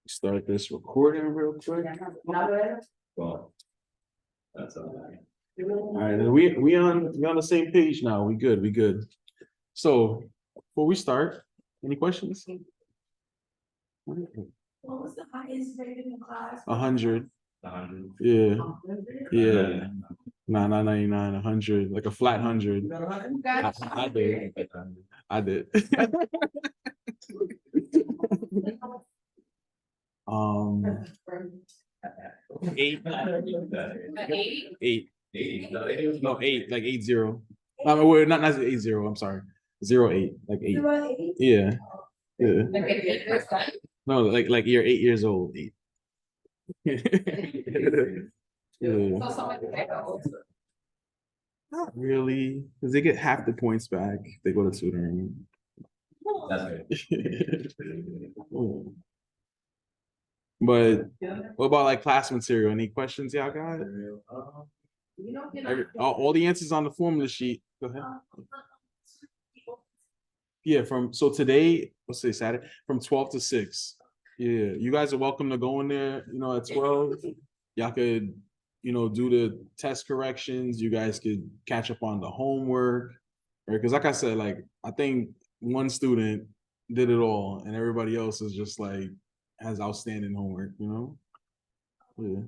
Start this recording real quick. Well, that's all right. All right, we on the same page now. We good. So before we start, any questions? What was the highest rated in class? 100. 100. Yeah. 99, 100, like a flat 100. I did. Eight. No, 8, like 80. Wait, not 80. I'm sorry. 08, like 8. Yeah. Yeah. No, like you're 8 years old. 8. Yeah. Not really, because they get half the points back if they go to tutoring. That's good. But what about like class material? Any questions y'all got? All the answers on the formula sheet. Go ahead. Yeah, so today, let's say Saturday, from 12 to 6. Yeah, you guys are welcome to go in there, at 12. Y'all could, do the test corrections. You guys could catch up on the homework. Right? Because like I said, like I think one student did it all and everybody else is just like has outstanding homework, Yeah.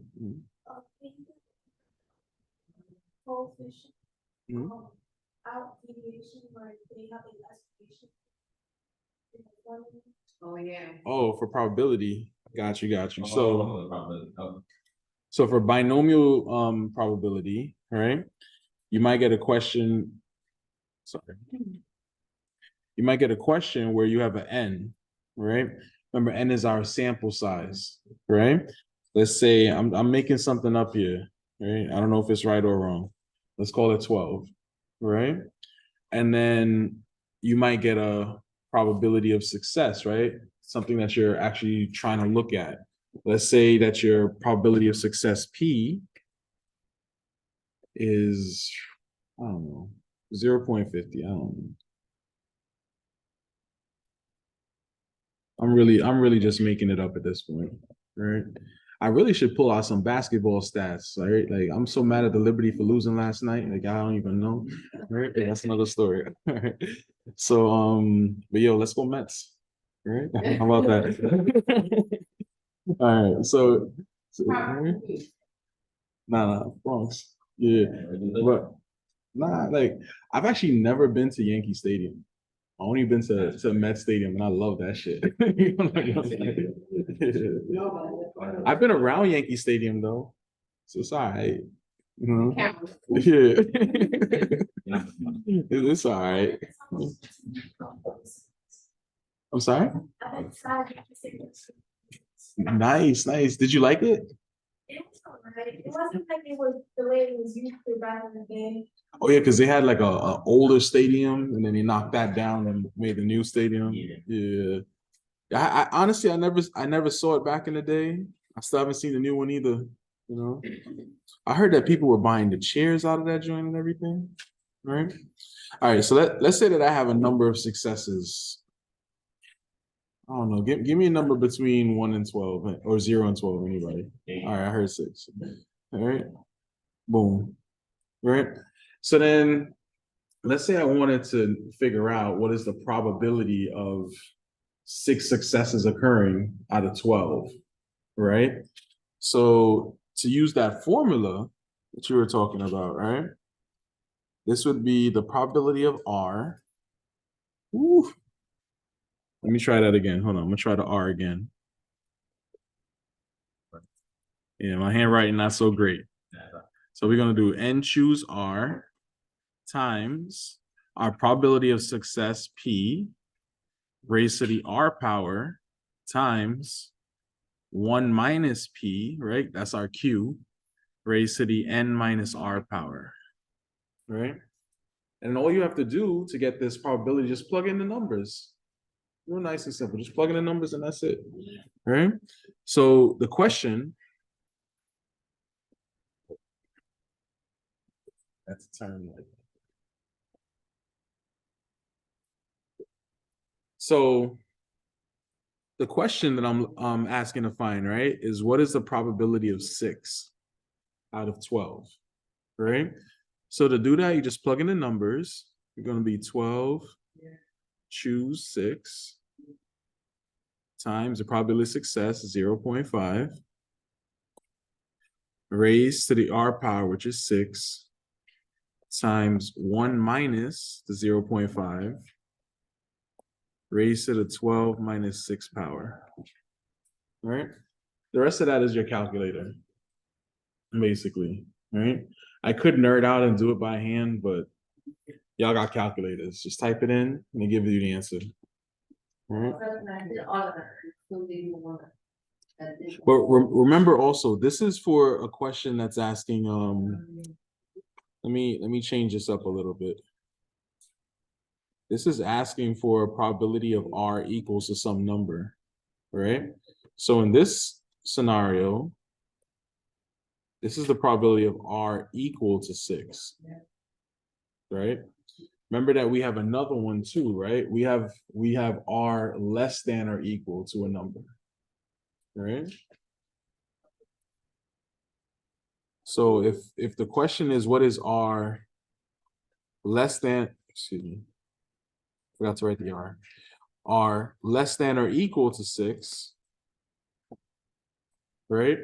Coefficient. Mhm. Out deviation where they have a less deviation. Oh, yeah. Oh, for probability. Got you. Oh. So for binomial probability, right? You might get a question. Sorry. You might get a question where you have an n, right? Remember, n is our sample size, right? Let's say I'm making something up here, right? I don't know if it's right or wrong. Let's call it 12, right? And then you might get a probability of success, right? Something that you're actually trying to look at. Let's say that your probability of success P is, I don't know, 0.50. I don't know. I'm really just making it up at this point, right? I really should pull out some basketball stats, right? Like I'm so mad at the Liberty for losing last night. Like I don't even know, right? Yeah, that's another story. So, but yo, let's go Mets, right? How about that? All right, so nah, Bronx, yeah, but nah, like I've actually never been to Yankee Stadium. I only been to Met Stadium and I love that shit. I've been around Yankee Stadium though, so it's all right. Yeah, it's all right. I'm sorry. Nice. Did you like it? It was alright. It wasn't like it was the way it was used to back in the day. Oh yeah, because they had like a older stadium and then they knocked that down and made the new stadium. Yeah. I honestly I never saw it back in the day. I still haven't seen the new one either. I heard that people were buying the chairs out of that joint and everything. Right. All right. So let's say that I have a number of successes. I don't know. Give me a number between 1 and 12 or 0 and 12. Anybody? All right. I heard 6. All right. Boom. Right. So then let's say I wanted to figure out what is the probability of 6 successes occurring out of 12, right? So to use that formula that you were talking about, right? This would be the probability of R. Ooh. Let me try that again. Hold on. I'm going to try the R again. Yeah, my handwriting not so great. So we're going to do N choose R times our probability of success P raised to the R power times 1 minus P, right? That's our Q, raised to the N minus R power, right? And all you have to do to get this probability, just plug in the numbers. Real nice and simple. Just plug in the numbers and that's it, right? So the question, that's a term like that. So the question that I'm asking to find, right, is what is the probability of 6 out of 12, right? So to do that, you just plug in the numbers. You're going to be 12, choose 6, times the probability of success, 0.5, raised to the r power, which is 6, times 1 minus the 0.5, raised to the 12 minus 6 power. All right? The rest of that is your calculator, basically, right? I could nerd out and do it by hand, but y'all got calculators. Just type it in and they give you the answer. All right? But remember also, this is for a question that's asking, let me change this up a little bit. This is asking for a probability of r equals to some number, right? So in this scenario, this is the probability of r equal to 6, right? Remember that we have another one too, right? We have r less than or equal to a number, right? So if the question is what is r less than, excuse me, forgot to write the r less than or equal to 6, right?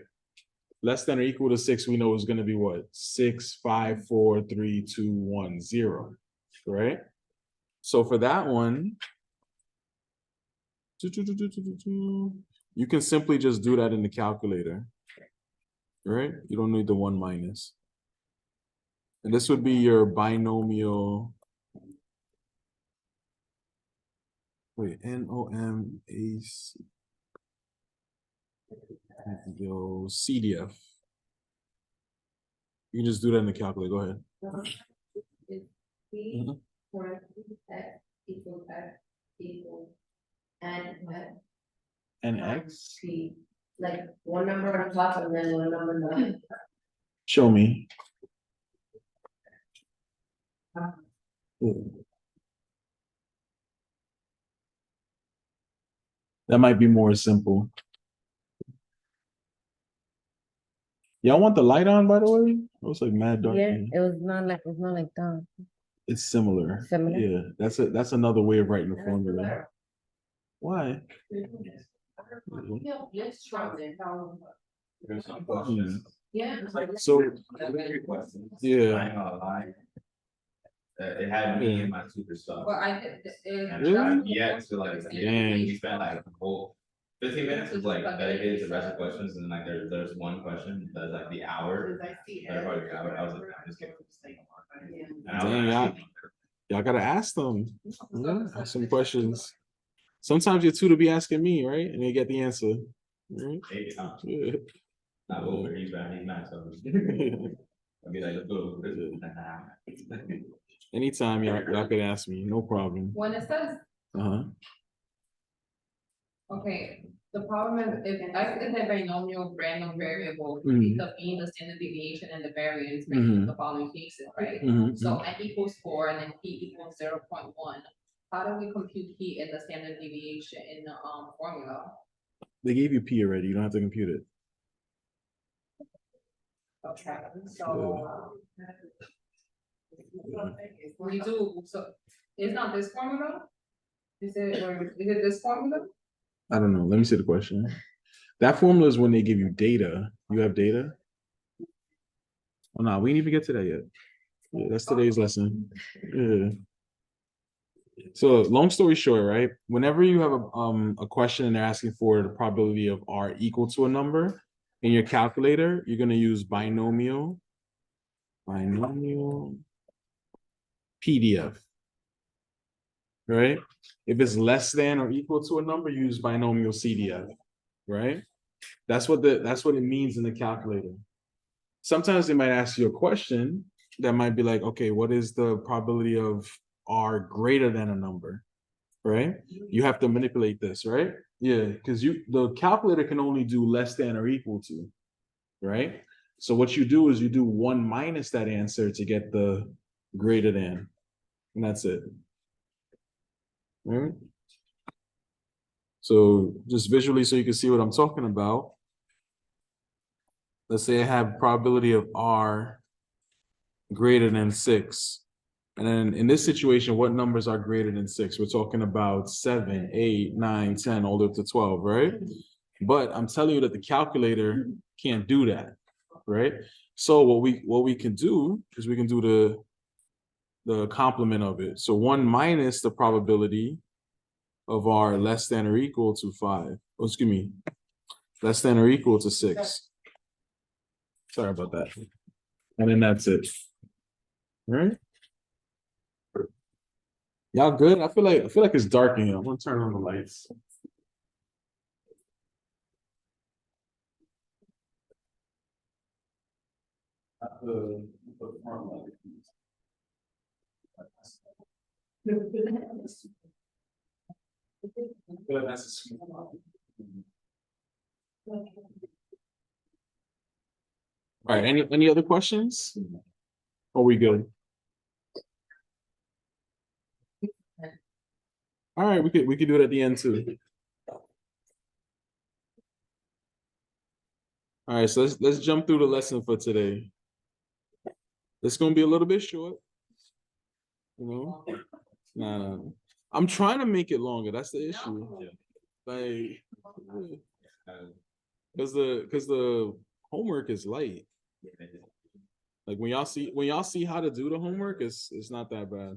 Less than or equal to 6, we know is going to be what? 6, 5, 4, 3, 2, 1, 0, right? So for that one, you can simply just do that in the calculator, right? You don't need the 1 minus. And this would be your binomial, wait, NOMAC, your CDF. You can just do that in the calculator. Go ahead. Mhm. And X? Like one number on top and then one number down. Show me. That might be more simple. Y'all want the light on, by the way? It was like mad dark. Yeah, here. it's not like that. It's similar. Similar? Yeah, that's another way of writing the formula. Why? There's some Hmm. questions. Yeah. So Yeah. yeah, It had me in my super stuff. Well, I did, And Really? I've yet to like, Dang. we spent like a whole 15 minutes is like dedicated to rest of questions, and then like there's one question that's like the hour. Better part of the hour. I was like, I'm just kidding. And I was Dang, like, y'all gotta ask them. Yeah, ask some questions. Sometimes you're two to be asking me, right? And they get the answer. Right? hey, Yeah. not over, he's bad, he's not, so. I'll be like, let's go. Anytime y'all could ask me, no problem. When it says, Uh-huh. okay, the problem is if X is a binomial random variable, Mhm. the mean, the standard deviation, and the variance Mhm. range of the following cases, right? Mhm, So N equals 4 and then P equals 0.1. How do we compute P in the standard deviation in the formula? They gave you P already. You don't have to compute it. Okay, so. We do, so it's not this formula? Is it this formula? I don't know. Let me see the question. That formula is when they give you data. You have data? Oh no, we didn't even get to that yet. Yeah, that's today's lesson. Yeah. So long story short, right? Whenever you have a question and they're asking for the probability of r equal to a number in your calculator, you're gonna use binomial PDF, right? If it's less than or equal to a number, use binomial CDF, right? That's what it means in the calculator. Sometimes they might ask you a question that might be like, okay, what is the probability of r greater than a number, right? You have to manipulate this, right? Yeah, because the calculator can only do less than or equal to, right? So what you do is you do 1 minus that answer to get the greater than, and that's it. Right? So just visually, so you can see what I'm talking about. Let's say I have probability of R greater than 6. And then in this situation, what numbers are greater than 6? We're talking about 7, 8, 9, 10, all the way up to 12, right? But I'm telling you that the calculator can't do that, right? So what we can do is we can do the complement of it. So 1 minus the probability of R less than or equal to 5. Oh, excuse me, less than or equal to 6. Sorry about that. And then that's it. All right. Y'all good? I feel like it's dark in here. I'm gonna turn on the lights. All right, any other questions? Are we good? All right, we could do it at the end too. All right, so let's jump through the lesson for today. It's gonna be a little bit short. You know? Nah. I'm trying to make it longer. That's the issue. Like, because the homework is light. Like when y'all see how to do the homework, it's not that bad.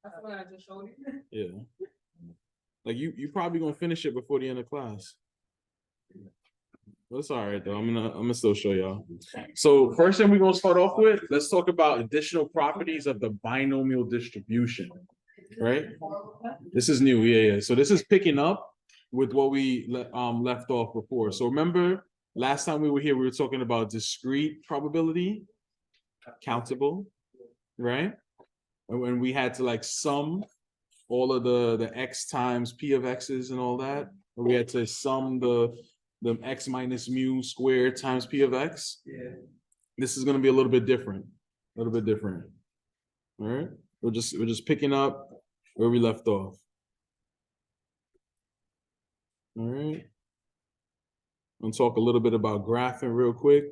That's what I just showed you. Yeah. Like you probably gonna finish it before the end of class. But it's all right though. I'm gonna still show y'all. So first thing we're gonna start off with, let's talk about additional properties of the binomial distribution. Right? This is new, yeah. So this is picking up with what we left off before. So remember, last time we were here, we were talking about discrete probability, countable, right? And when we had to like sum all of the x times p of x's and all that, and we had to sum the x minus mu squared times p of x. Yeah. This is going to be a little bit different. All right. We're just picking up where we left off. All right. I'm gonna talk a little bit about graphing real quick.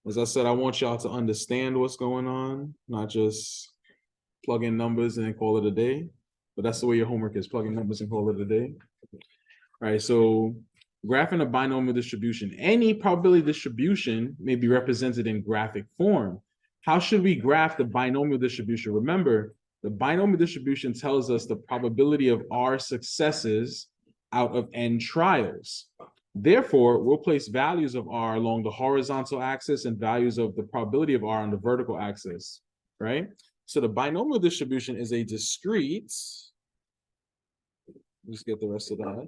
As I said, I want y'all to understand what's going on, not just plug in numbers and call it a day. But that's the way your homework is, plug in numbers and call it a day. All right, so graphing a binomial distribution. Any probability distribution may be represented in graphic form. How should we graph the binomial distribution? Remember, the binomial distribution tells us the probability of R successes out of n trials. Therefore, we'll place values of R along the horizontal axis and values of the probability of R on the vertical axis, right? So the binomial distribution is a discrete, let's get the rest of that.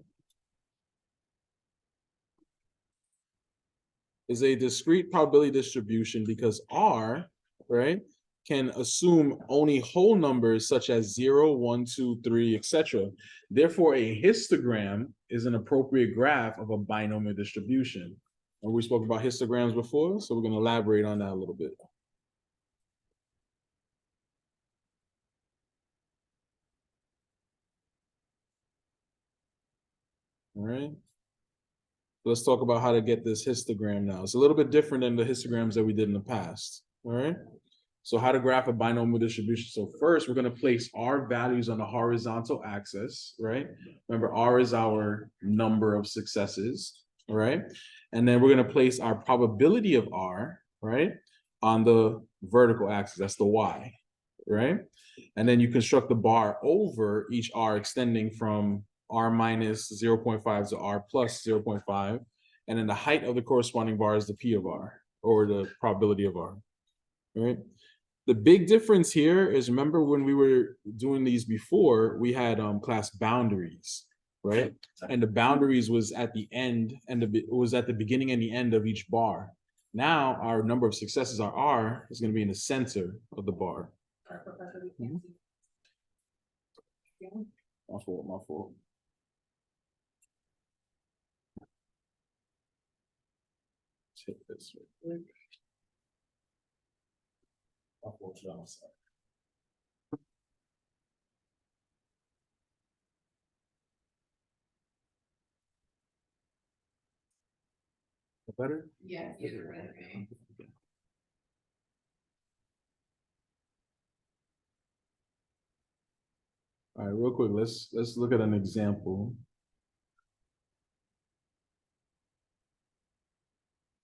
Is a discrete probability distribution because R, right, can assume only whole numbers such as 0, 1, 2, 3, etc. Therefore, a histogram is an appropriate graph of a binomial distribution. And we spoke about histograms before, so we're going to elaborate on that a little bit. All right. Let's talk about how to get this histogram now. It's a little bit different than the histograms that we did in the past. All right. So how to graph a binomial distribution. So first, we're going to place R values on the horizontal axis, right? Remember, R is our number of successes, all right? And then we're going to place our probability of R, right, on the vertical axis. That's the Y, right? And then you construct the bar over each R extending from R minus 0.5 to R plus 0.5. And then the height of the corresponding bar is the P of R, or the probability of R, right? The big difference here is, remember when we were doing these before, we had class boundaries, right? And the boundaries was at the end, and it was at the beginning and the end of each bar. Now our number of successes, our R, is going to be in the center of the bar. Mm-hmm. My fault. Take this real quick. Better? Yeah, you did it right. All right, real quick, let's look at an example.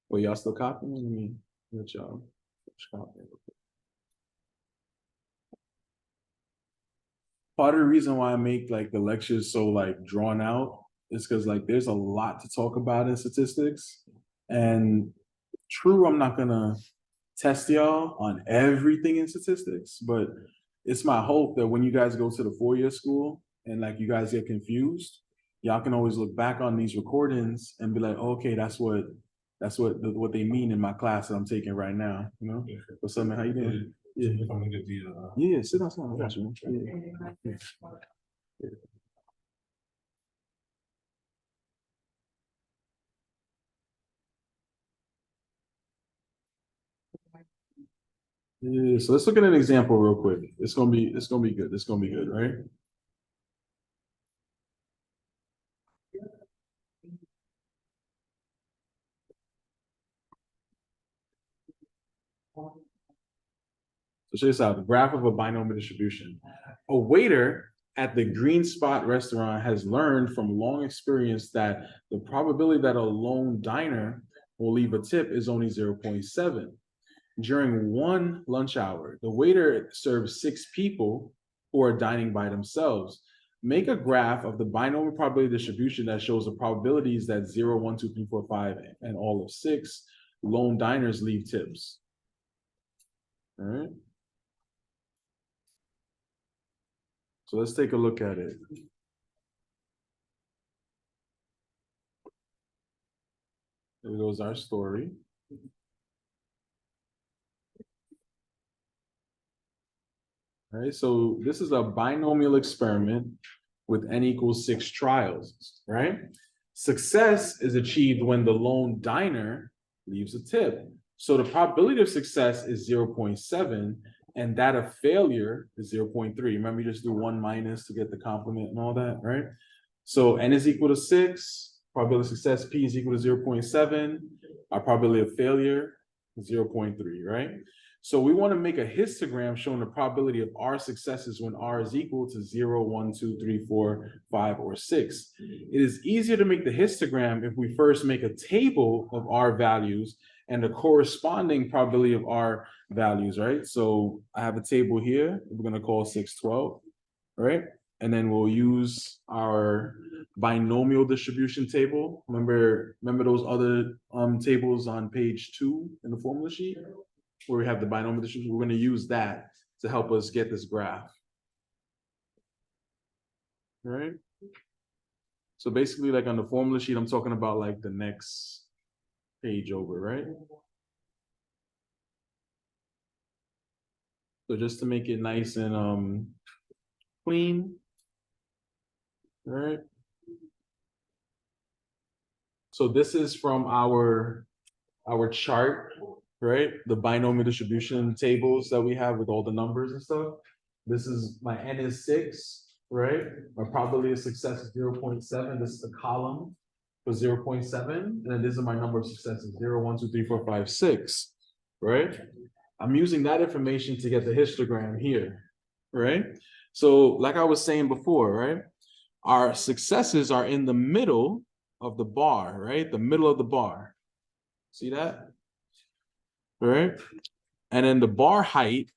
Wait, y'all still copying? Let me let y'all copy. Part of the reason why I make like the lectures so like drawn out is because like there's a lot to talk about in statistics. And true, I'm not gonna test y'all on everything in statistics, but it's my hope that when you guys go to the 4-year school and like you guys get confused, y'all can always look back on these recordings and be like, okay, that's what they mean in my class that I'm taking right now. You know, what's up, man? How you doing? Yeah, yeah. Sit down, I got you. Yeah. Yeah, so let's look at an example real quick. It's gonna be good. It's gonna be good, right? So check this out, the graph of a binomial distribution. A waiter at the Green Spot restaurant has learned from long experience that the probability that a lone diner will leave a tip is only 0.7. During one lunch hour, the waiter serves 6 people who are dining by themselves. Make a graph of the binomial probability distribution that shows the probabilities that 0, 1, 2, 3, 4, 5, and all of 6 lone diners leave tips. All right. So let's take a look at it. There goes our story. All right, so this is a binomial experiment with n equals 6 trials, right? Success is achieved when the lone diner leaves a tip. So the probability of success is 0.7 and that of failure is 0.3. Remember, you just do 1 minus to get the complement and all that, right? So n is equal to 6, probability of success p is equal to 0.7, our probability of failure 0.3, right? So we want to make a histogram showing the probability of our successes when r is equal to 0, 1, 2, 3, 4, 5, or 6. It is easier to make the histogram if we first make a table of r values and the corresponding probability of r values, right? So I have a table here, we're going to call 612, right? And then we'll use our binomial distribution table. Remember those other tables on page 2 in the formula sheet where we have the binomial distribution? We're going to use that to help us get this graph. All right. So basically, like on the formula sheet, I'm talking about like the next page over, right? So just to make it nice and clean. All right. So this is from our chart, right? The binomial distribution tables that we have with all the numbers and stuff. This is my n is 6, right? My probability of success is 0.7. This is the column for 0.7. And then these are my number of successes, 0, 1, 2, 3, 4, 5, 6, right? I'm using that information to get the histogram here, right? So like I was saying before, right? Our successes are in the middle of the bar, right? The middle of the bar. See that? Right? And then the bar height,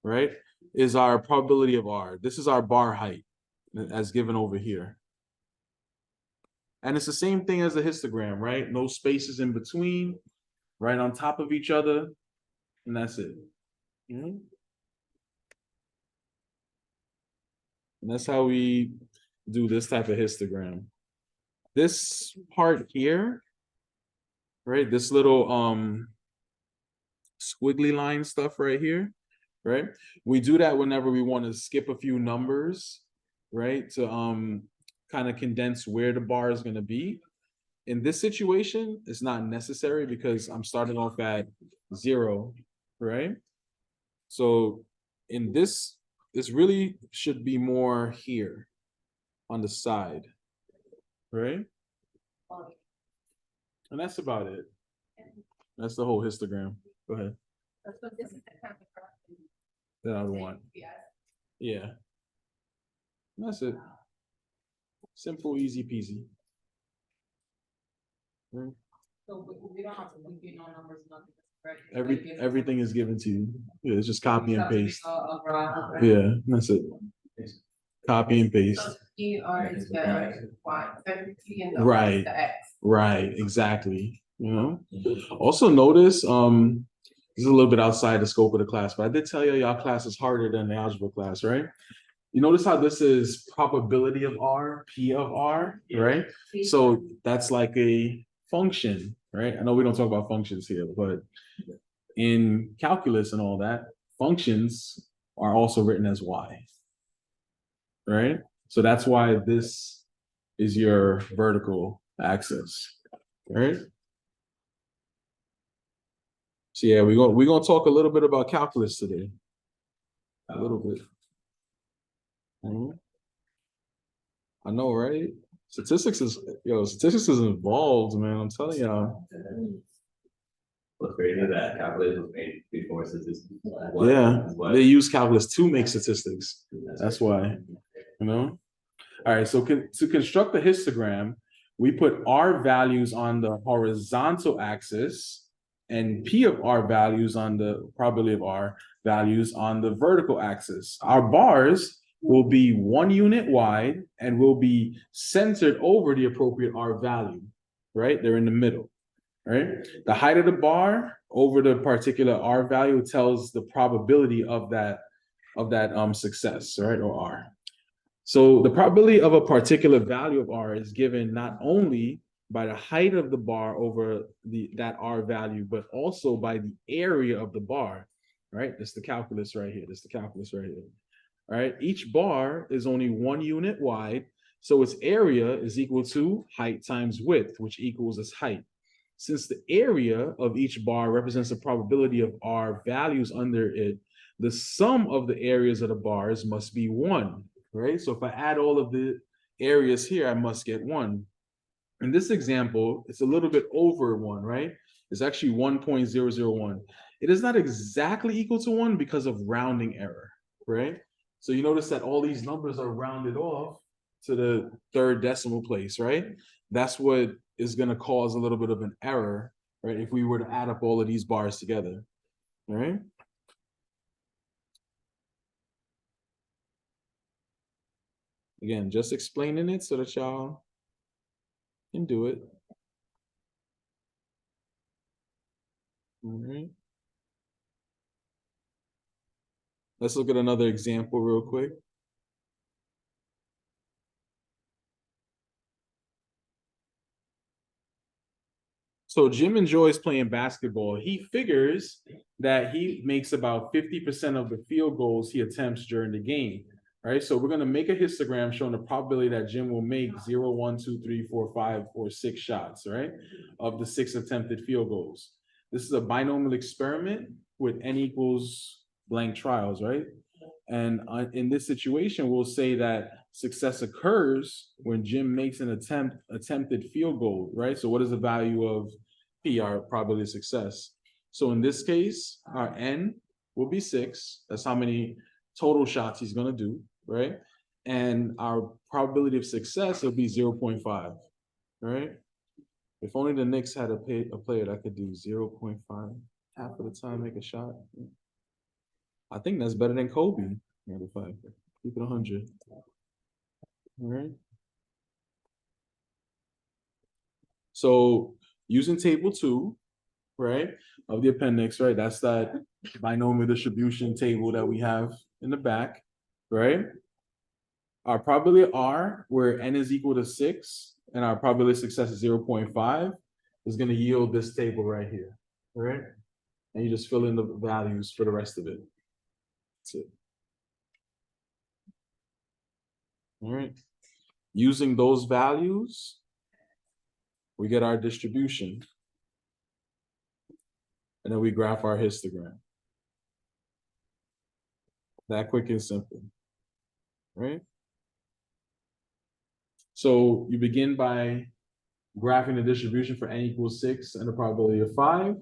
right, is our probability of R. This is our bar height as given over here. And it's the same thing as the histogram, right? No spaces in between, right on top of each other, and that's it. And that's how we do this type of histogram. This part here, right, this little squiggly line stuff right here, right? We do that whenever we want to skip a few numbers, right? To kind of condense where the bar is going to be. In this situation, it's not necessary because I'm starting off at 0, right? So in this really should be more here on the side, right? All And that's about it. That's the whole histogram. Go ahead. So this is the kind of correction That I want. yes. Yeah. That's it. Simple, easy peasy. Mm. So we don't have to compute no numbers, nothing. Right? Everything is given to you. Yeah, it's just copy and paste. Yeah. Yeah, that's it. Copy and paste. ER is the Y, and the Right. is the X. Right, exactly. You know. Also notice, this is a little bit outside the scope of the class, but I did tell you y'all class is harder than the algebra class, right? You notice how this is probability of R, P of R, right? So that's like a function, right? I know we don't talk about functions here, but in calculus and all that, functions are also written as Y, right? So that's why this is your vertical axis, right? So yeah, we're gonna talk a little bit about calculus today. A little bit. Mhm. I know, right? Statistics is involved, man. I'm telling y'all. What's crazy is that calculus was made before statistics. Yeah, they use calculus to make statistics. That's why, you know. All right, so to construct the histogram, we put R values on the horizontal axis and P of R values on the probability of R values on the vertical axis. Our bars will be 1 unit wide and will be centered over the appropriate R value, right? They're in the middle, right? The height of the bar over the particular R value tells the probability of that success, right? Or R. So the probability of a particular value of R is given not only by the height of the bar over that R value, but also by the area of the bar, right? That's the calculus right here. All right. Each bar is only 1 unit wide. So its area is equal to height times width, which equals its height. Since the area of each bar represents the probability of R values under it, the sum of the areas of the bars must be 1. Right? So if I add all of the areas here, I must get 1. In this example, it's a little bit over 1, right? It's actually 1.001. It is not exactly equal to 1 because of rounding error, right? So you notice that all these numbers are rounded off to the third decimal place, right? That's what is going to cause a little bit of an error, right? If we were to add up all of these bars together, right? Again, just explaining it so that y'all can do it. All right. Let's look at another example real quick. So Jim enjoys playing basketball. He figures that he makes about 50% of the field goals he attempts during the game, right? So we're going to make a histogram showing the probability that Jim will make 0, 1, 2, 3, 4, 5, or 6 shots, right? Of the 6 attempted field goals. This is a binomial experiment with n equals blank trials, right? And in this situation, we'll say that success occurs when Jim makes an attempted field goal, right? So what is the value of P, our probability of success? So in this case, our N will be 6. That's how many total shots he's going to do, right? And our probability of success will be 0.5, right? If only the Knicks had a player that could do 0.5 half of the time, make a shot. I think that's better than Kobe. Keep it 100. All right. So using table 2, right, of the appendix, right? That's that binomial distribution table that we have in the back, right? Our probability of R, where n is equal to 6, and our probability of success is 0.5, is going to yield this table right here, right? And you just fill in the values for the rest of it. That's it. All right. Using those values, we get our distribution. And then we graph our histogram. That quick and simple, right? So you begin by graphing the distribution for n equals 6 and a probability of 5.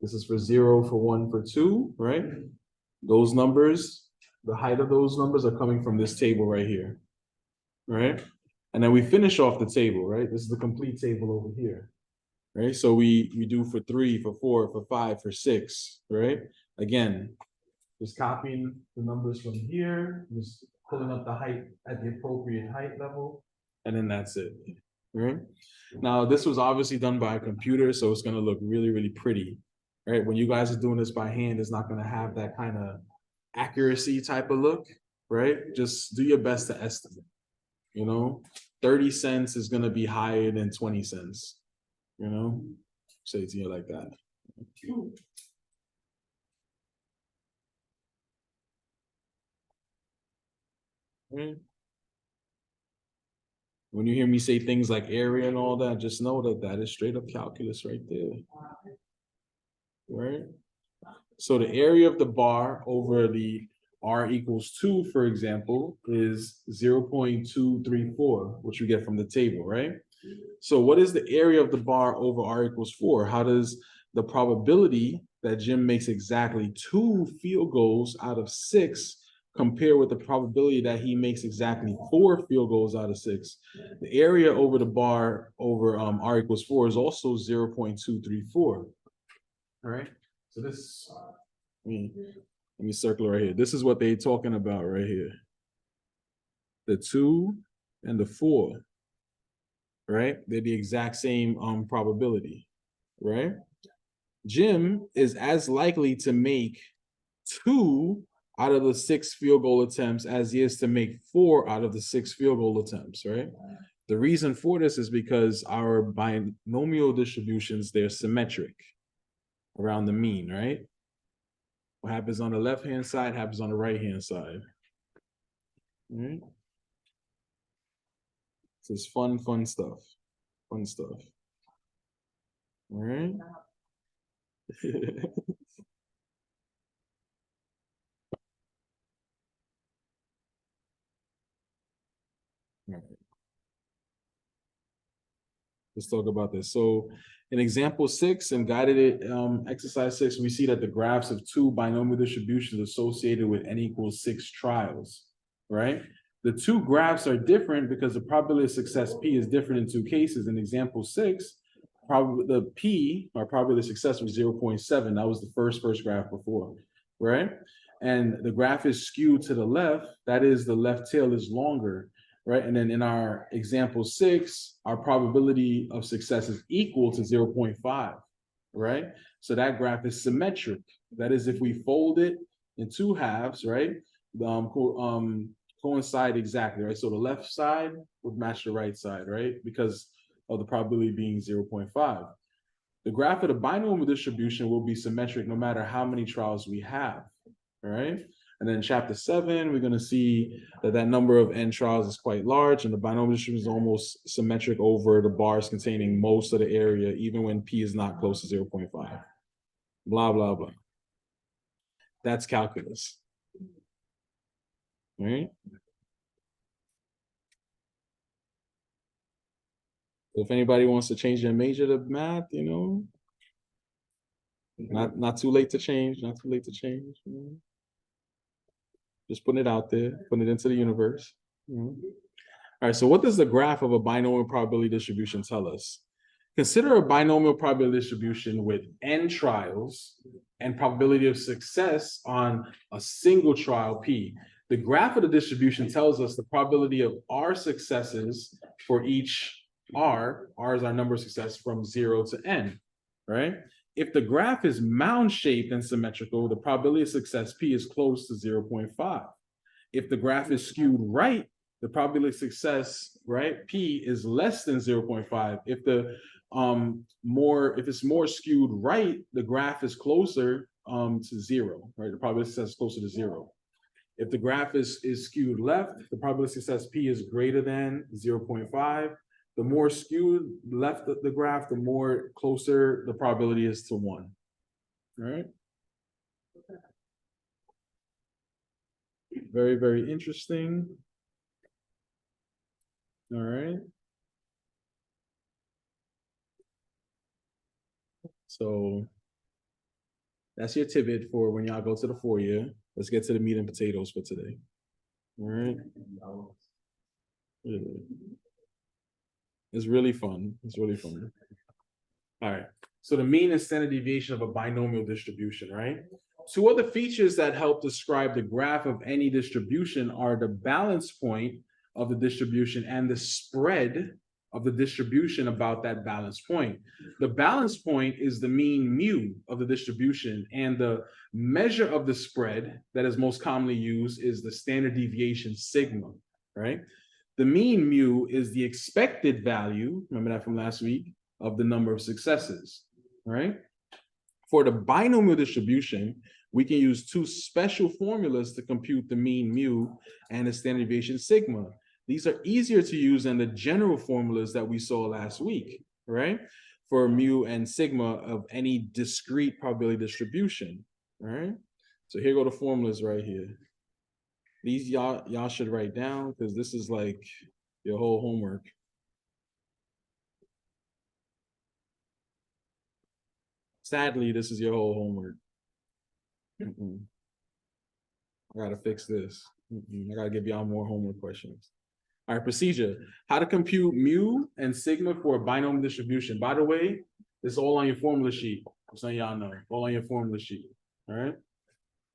This is for 0, for 1, for 2, right? Those numbers, the height of those numbers are coming from this table right here, right? And then we finish off the table, right? This is the complete table over here, right? So we do for 3, for 4, for 5, for 6, right? Again, just copying the numbers from here, just pulling up the height at the appropriate height level, and then that's it, right? Now, this was obviously done by a computer, so it's gonna look really, really pretty, right? When you guys are doing this by hand, it's not gonna have that kind of accuracy type of look, right? Just do your best to estimate, 30 cents is gonna be higher than 20 cents, say it to you like that. Right? When you hear me say things like area and all that, just know that that is straight up calculus right there. Right? So the area of the bar over the r equals 2, for example, is 0.234, which we get from the table, right? So what is the area of the bar over r equals 4? How does the probability that Jim makes exactly 2 field goals out of 6 compare with the probability that he makes exactly 4 field goals out of 6? The area over the bar over r equals 4 is also 0.234. All right. So this, let me circle right here. This is what they're talking about right here. The 2 and the 4, right? They're the exact same probability, right? Jim is as likely to make 2 out of the 6 field goal attempts as he is to make 4 out of the 6 field goal attempts, right? The reason for this is because our binomial distributions, they're symmetric around the mean, right? What happens on the left-hand side happens on the right-hand side. Right? So it's fun stuff. Fun stuff. All right. All right. Let's talk about this. So in example 6 and guided exercise 6, we see that the graphs of 2 binomial distributions associated with n equals 6 trials, right? The 2 graphs are different because the probability of success P is different in 2 cases. In example 6, the P, our probability of success, was 0.7. That was the first graph before, right? And the graph is skewed to the left. That is, the left tail is longer, right? And then in our example 6, our probability of success is equal to 0.5, right? So that graph is symmetric. That is, if we fold it in 2 halves, right? Coincide exactly, right? So the left side would match the right side, right? Because of the probability being 0.5. The graph of the binomial distribution will be symmetric no matter how many trials we have, all right? And then in chapter 7, we're going to see that number of n trials is quite large, and the binomial distribution is almost symmetric over the bars containing most of the area, even when p is not close to 0.5. Blah, blah, blah. That's calculus. All right? If anybody wants to change their major to math, not too late to change, not too late to change. Just putting it out there, putting it into the universe. All right, so what does the graph of a binomial probability distribution tell us? Consider a binomial probability distribution with n trials and probability of success on a single trial P. The graph of the distribution tells us the probability of r successes for each r is our number of success from 0 to n, right? If the graph is mound-shaped and symmetrical, the probability of success P is close to 0.5. If the graph is skewed right, the probability of success, right, P is less than 0.5. If it's more skewed right, the graph is closer to 0, right? The probability of success is closer to 0. If the graph is skewed left, the probability of success P is greater than 0.5. The more skewed left the graph, the more closer the probability is to 1. All right. Very, very interesting. All right. So that's your tidbit for when y'all go to the 4-year. Let's get to the meat and potatoes for today. All right. Yeah. It's really fun. It's really fun. All right. So the mean and standard deviation of a binomial distribution, right? Two other features that help describe the graph of any distribution are the balance point of the distribution and the spread of the distribution about that balance point. The balance point is the mean mu of the distribution, and the measure of the spread that is most commonly used is the standard deviation sigma, right? The mean mu is the expected value, remember that from last week, of the number of successes, right? For the binomial distribution, we can use two special formulas to compute the mean mu and the standard deviation sigma. These are easier to use than the general formulas that we saw last week, right? For mu and sigma of any discrete probability distribution, right? So here go the formulas right here. These y'all should write down because this is like your whole homework. Sadly, this is your whole homework. I gotta fix this. I gotta give y'all more homework questions. All right, procedure. How to compute mu and sigma for a binomial distribution. By the way, it's all on your formula sheet. So y'all know, all on your formula sheet. All right.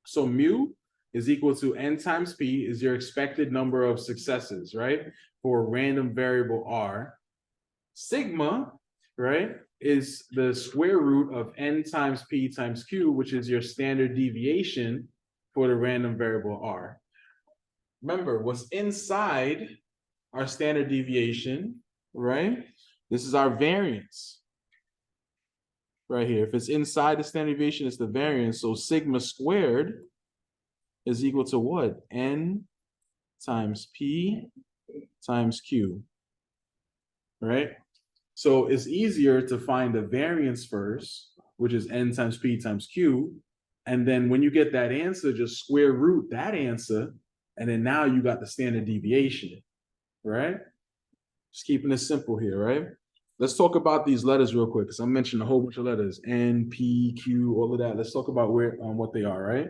So mu is equal to n times p is your expected number of successes, right? For a random variable r. Sigma, right, is the square root of n times p times q, which is your standard deviation for the random variable r. Remember, what's inside our standard deviation, right? This is our variance. Right here. If it's inside the standard deviation, it's the variance. So sigma squared is equal to what? N times P times Q. Right? So it's easier to find the variance first, which is N times P times Q. And then when you get that answer, just square root that answer. And then now you got the standard deviation. Right? Just keeping it simple here, right? Let's talk about these letters real quick, because I mentioned a whole bunch of letters, N, P, Q, all of that. Let's talk about what they are, right?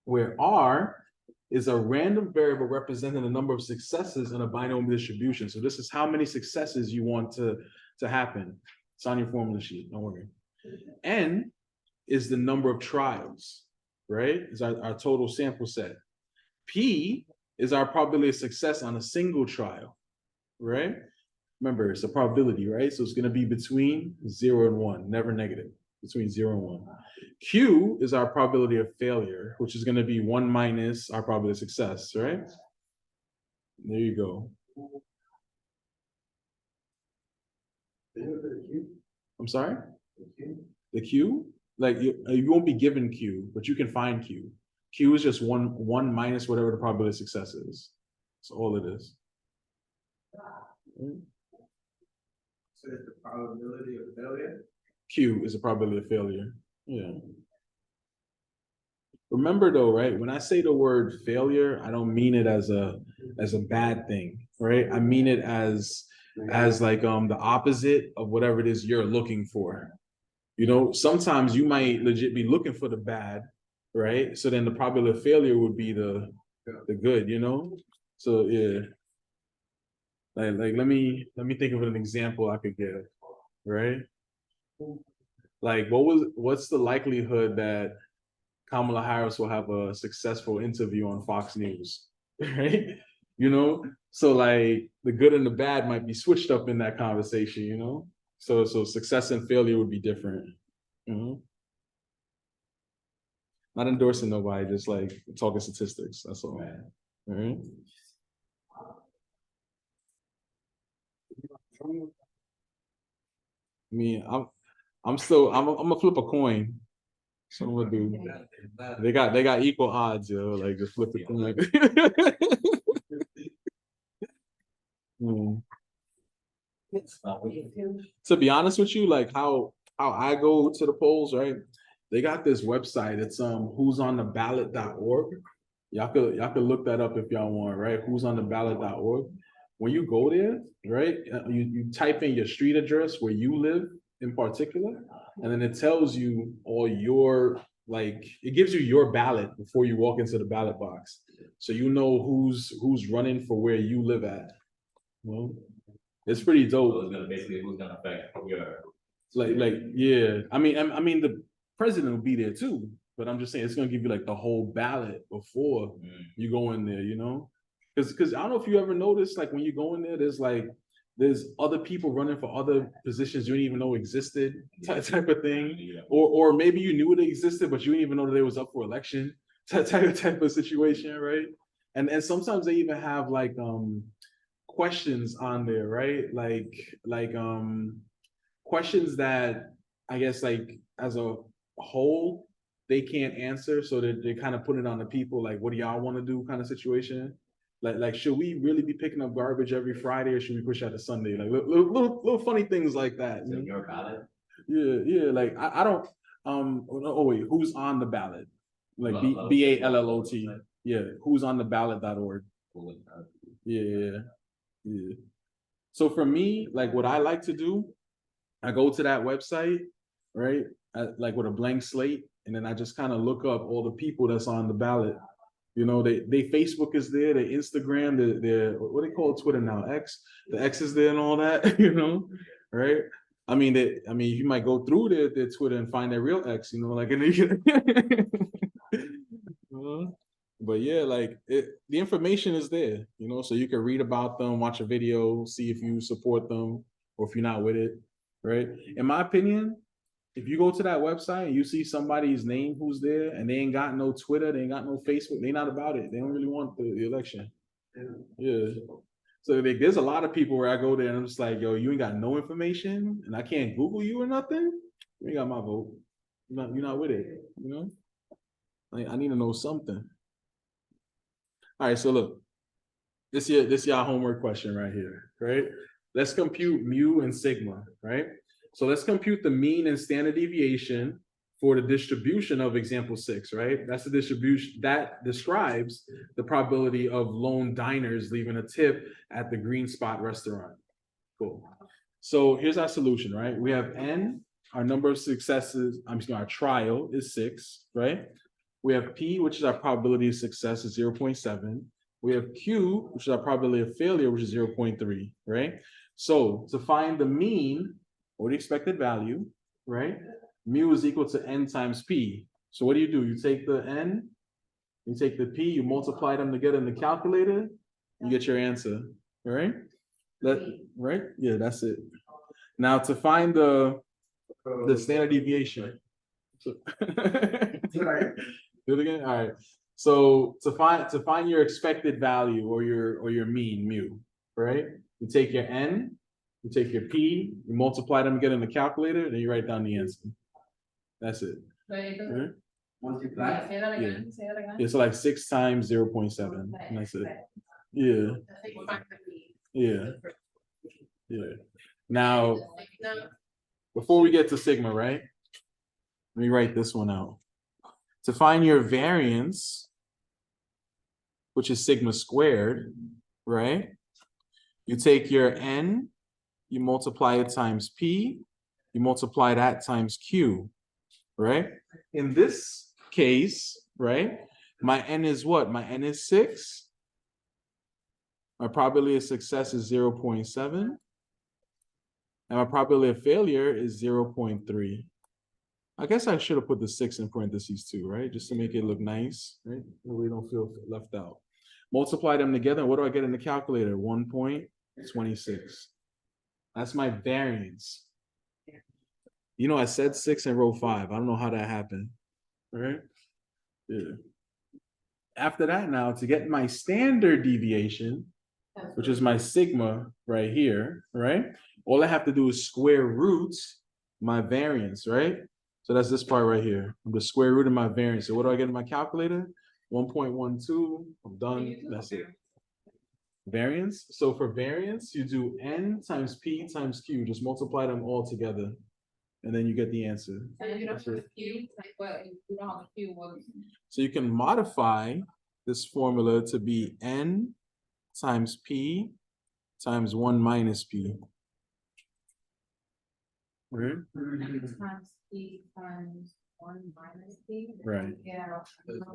Where R is a random variable representing the number of successes in a binomial distribution. So this is how many successes you want to happen. It's on your formula sheet, don't worry. N is the number of trials, right? Is our total sample set. P is our probability of success on a single trial, right? Remember, it's a probability, right? So it's going to be between 0 and 1, never negative, between 0 and 1. Q is our probability of failure, which is going to be 1 minus our probability of success, right? There you go. I'm sorry? The Q? Like you won't be given Q, but you can find Q. Q is just 1 minus whatever the probability of success is. That's all it is. So it's the probability of failure? Q is a probability of failure. Yeah. Remember though, right? When I say the word failure, I don't mean it as a bad thing, right? I mean it as like the opposite of whatever it is you're looking for. You know, sometimes you might legit be looking for the bad, right? So then the probability of failure would be the good, you know? So yeah. Like let me think of an example I could give, right? Like what's the likelihood that Kamala Harris will have a successful interview on Fox News, right? You know, so like the good and the bad might be switched up in that conversation, you know? So success and failure would be different. Mm-hmm. Not endorsing nobody, just like talking statistics. That's all. All right. I mean, I'm gonna flip a coin. So I'm gonna do. They got equal odds, yo. Like just flip the coin. To be honest with you, like how I go to the polls, right? They got this website. It's who'sontheballot.org. Y'all could look that up if y'all want, right? Who'sontheballot.org. When you go there, right, you type in your street address where you live, in particular, and then it tells you all your, like, it gives you your ballot before you walk into the ballot box. So you know who's running for where you live at. Well, it's pretty So dope. it's gonna basically, who's gonna affect your. Like, yeah. I mean, the president will be there too, but I'm just saying it's gonna give you like the whole ballot before you go in there, you know? Because I don't know if you ever noticed, like when you go in there, there's other people running for other positions you didn't even know existed, type of thing. Yeah. Or maybe you knew it existed, but you didn't even know that they was up for election, type of situation, right? And sometimes they even have like questions on there, right? Like questions that I guess like as a whole they can't answer, so they kind of put it on the people, like, what do y'all want to do, kind of situation. Like should we really be picking up garbage every Friday, or should we push out to Sunday? Like little funny things like that. So your ballot. Yeah. Like I don't. Oh wait, who's on the ballot? Like BALLOT. Yeah, who's on the ballot.org. Yeah. So for me, like what I like to do, I go to that website, right? Like with a blank slate, and then I just kind of look up all the people that's on the ballot. You know, they Facebook is there, their Instagram, their what they call Twitter now, X. The X is there and all that, you know, right? I mean, you might go through their Twitter and find their real X, you know, like but yeah, like the information is there, you know, so you can read about them, watch a video, see if you support them or if you're not with it, right? In my opinion, if you go to that website and you see somebody's name who's there and they ain't got no Twitter, they ain't got no Facebook, they not about it. They don't really want the election. Yeah. So there's a lot of people where I go there and I'm just like, yo, you ain't got no information and I can't Google you or nothing. You ain't got my vote. You're not with it, you know? Like, I need to know something. All right, so look, this y'all homework question right here, right? Let's compute mu and sigma, right? So let's compute the mean and standard deviation for the distribution of example 6, right? That's the distribution that describes the probability of lone diners leaving a tip at the Green Spot restaurant. Cool. So here's our solution, right? We have n, our number of successes, our trial is 6, right? We have P, which is our probability of success, is 0.7. We have Q, which is our probability of failure, which is 0.3, right? So to find the mean or the expected value, right? Mu is equal to n times P. So what do? You take the n, you take the P, you multiply them together in the calculator, you get your answer, all right? Right? Yeah, that's it. Now to find the standard deviation. Do it again. All right. So to find your expected value or your mean mu, right? You take your n, you take your p, you multiply them, get in the calculator, then you write down the answer. That's it. Right. Right? Multiply. Say that again. Say that again. Yeah, so like 6 times 0.7. And that's it. Yeah. Yeah. Now, before we get to sigma, right? Let me write this one out. To find your variance, which is sigma squared, right? You take your n, you multiply it times p, you multiply that times q, right? In this case, right, my n is what? My n is 6. My probability of success is 0.7. And my probability of failure is 0.3. I guess I should have put the 6 in parentheses too, right? Just to make it look nice, right? We don't feel left out. Multiply them together. What do I get in the calculator? 1.26. That's my variance. You know, I said 6 in row 5. I don't know how that happened. All right? Yeah. After that, now to get my standard deviation, which is my sigma right here, right? All I have to do is square root my variance, right? So that's this part right here. I'm the square root of my variance. So what do I get in my calculator? 1.12. I'm done. That's it. Variance. So for variance, you do n times p times q. Just multiply them all together, and then you get the answer. And you don't have Q, like what? You don't have Q. So you can modify this formula to be n times p times 1 minus p. right? Times P times 1 minus P. Right. Yeah.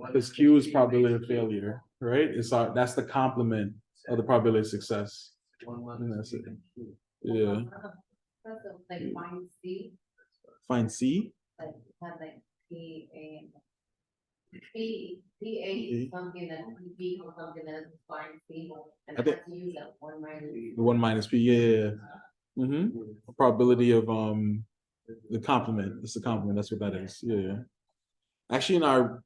Because Q is probability of failure, right? That's the complement of the probability of success. And that's it. Yeah. That's like find C, Find C. like have like P A. P A something that B or something that is find C, and I I think- have to use that one minus. The 1 minus P. Yeah. Probability of the complement. It's the complement. That's what that is. Yeah. Actually, in our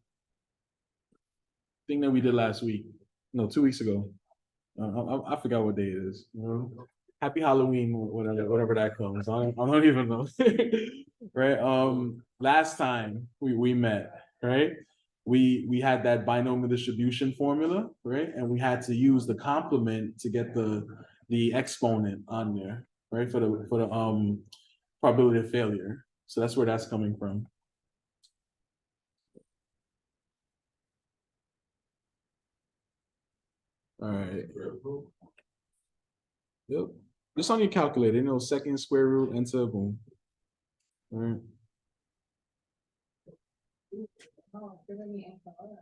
thing that we did last week, no, 2 weeks ago. I forgot what day it is. Happy Halloween, whatever that comes. I don't even know. Right. Last time we met, right? We had that binomial distribution formula, right? And we had to use the complement to get the exponent on there, right? For the probability of failure. So that's where that's coming from. All right. Yep. Just on your calculator, second square root, enter, boom. All right. Oh, giving me incorrect.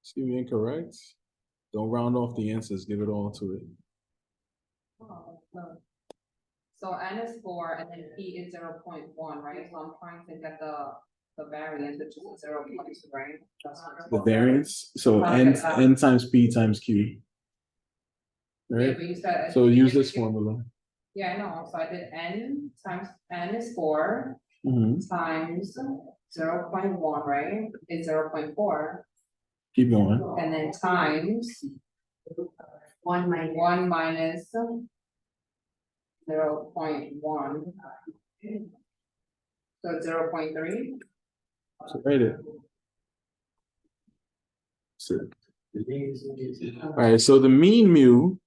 Excuse me, incorrect. Don't round off the answers, give it all to it. Oh, no. So N is 4 and then P is 0.1, right? So I'm trying to get the variance, which is 0.2, right? The variance, so Okay. n times P times Q. Yeah, Right? but you said. So use this Yeah, formula. Yeah, I know. So I did N times N is 4 Mhm. times 0.1, right? Is 0.4, Keep going. and then times 1 minus 0.1. So 0.3. So write it. All right, so the mean mu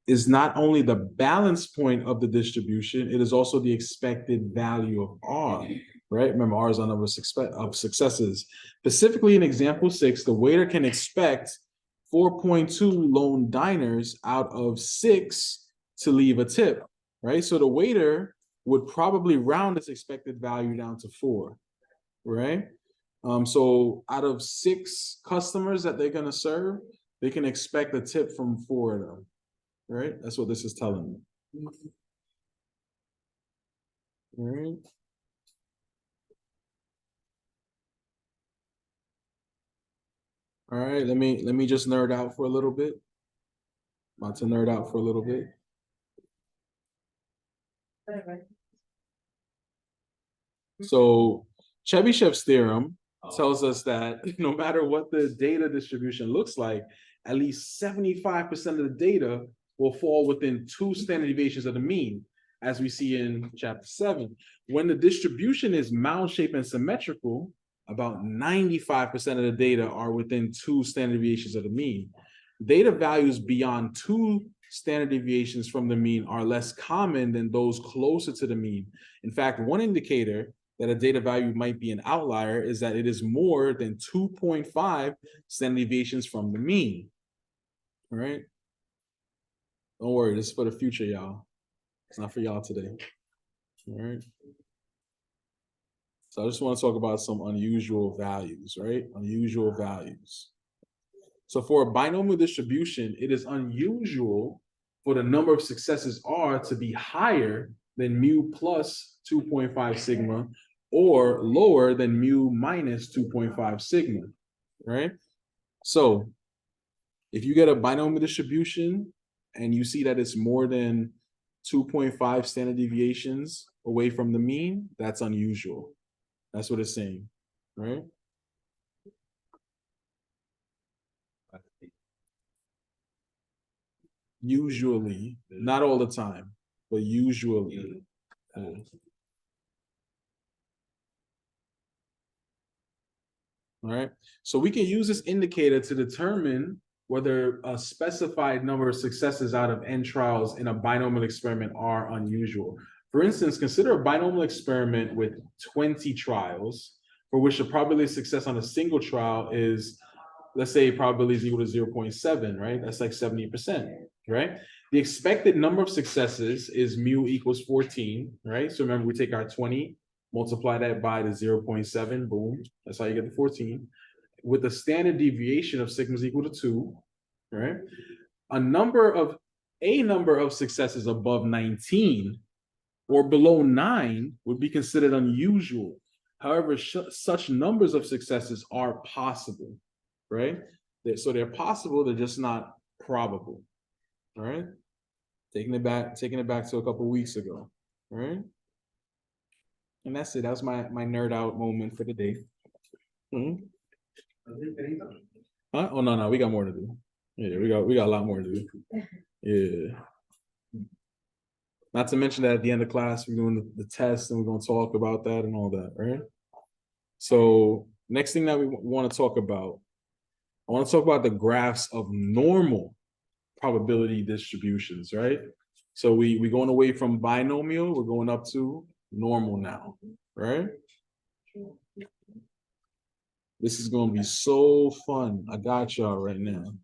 is not only the balance point of the distribution, it is also the expected value of R, right? Remember, R is a number of successes. Specifically in example 6, the waiter can expect 4.2 lone diners out of 6 to leave a tip, right? So the waiter would probably round its expected value down to 4, right? So out of 6 customers that they're gonna serve, they can expect a tip from 4 of them, right? That's what this is telling me. All right. All right, let me just nerd out for a little bit. About to nerd out for a little bit. So Chebyshev's theorem tells us that no matter what the data distribution looks like, at least 75% of the data will fall within 2 standard deviations of the mean, as we see in chapter 7. When the distribution is mound-shaped and symmetrical, about 95% of the data are within 2 standard deviations of the mean. Data values beyond 2 standard deviations from the mean are less common than those closer to the mean. In fact, one indicator that a data value might be an outlier is that it is more than 2.5 standard deviations from the mean. All right. Don't worry, this is for the future, y'all. It's not for y'all today. All right. So I just want to talk about some unusual values, right? Unusual values. So for a binomial distribution, it is unusual for the number of successes R to be higher than mu plus 2.5 sigma or lower than mu minus 2.5 sigma, right? So if you get a binomial distribution and you see that it's more than 2.5 standard deviations away from the mean, that's unusual. That's what it's saying, right? Usually, not all the time, but usually. Yeah. All right, so we can use this indicator to determine whether a specified number of successes out of n trials in a binomial experiment are unusual. For instance, consider a binomial experiment with 20 trials for which the probability of success on a single trial is, let's say, probability is equal to 0.7, right? That's like 70%, right? The expected number of successes is mu equals 14, right? So remember, we take our 20, multiply that by the 0.7, boom. That's how you get the 14. With the standard deviation of sigma is equal to 2, right? A number of successes above 19 or below 9 would be considered unusual. However, such numbers of successes are possible, right? So they're possible, they're just not probable. All right. Taking it back to a couple weeks ago. All right. And that's it. That was my nerd out moment for the day. Mhm. Huh? Oh no, we got more to do. Yeah, we got a lot more to do. Yeah. Not to mention that at the end of class, we're doing the test and we're going to talk about that and all that, right? So next thing that we want to talk about, I want to talk about the graphs of normal probability distributions, right? So we're going away from binomial, we're going up to normal now, right? This is going to be so fun. I got y'all right now.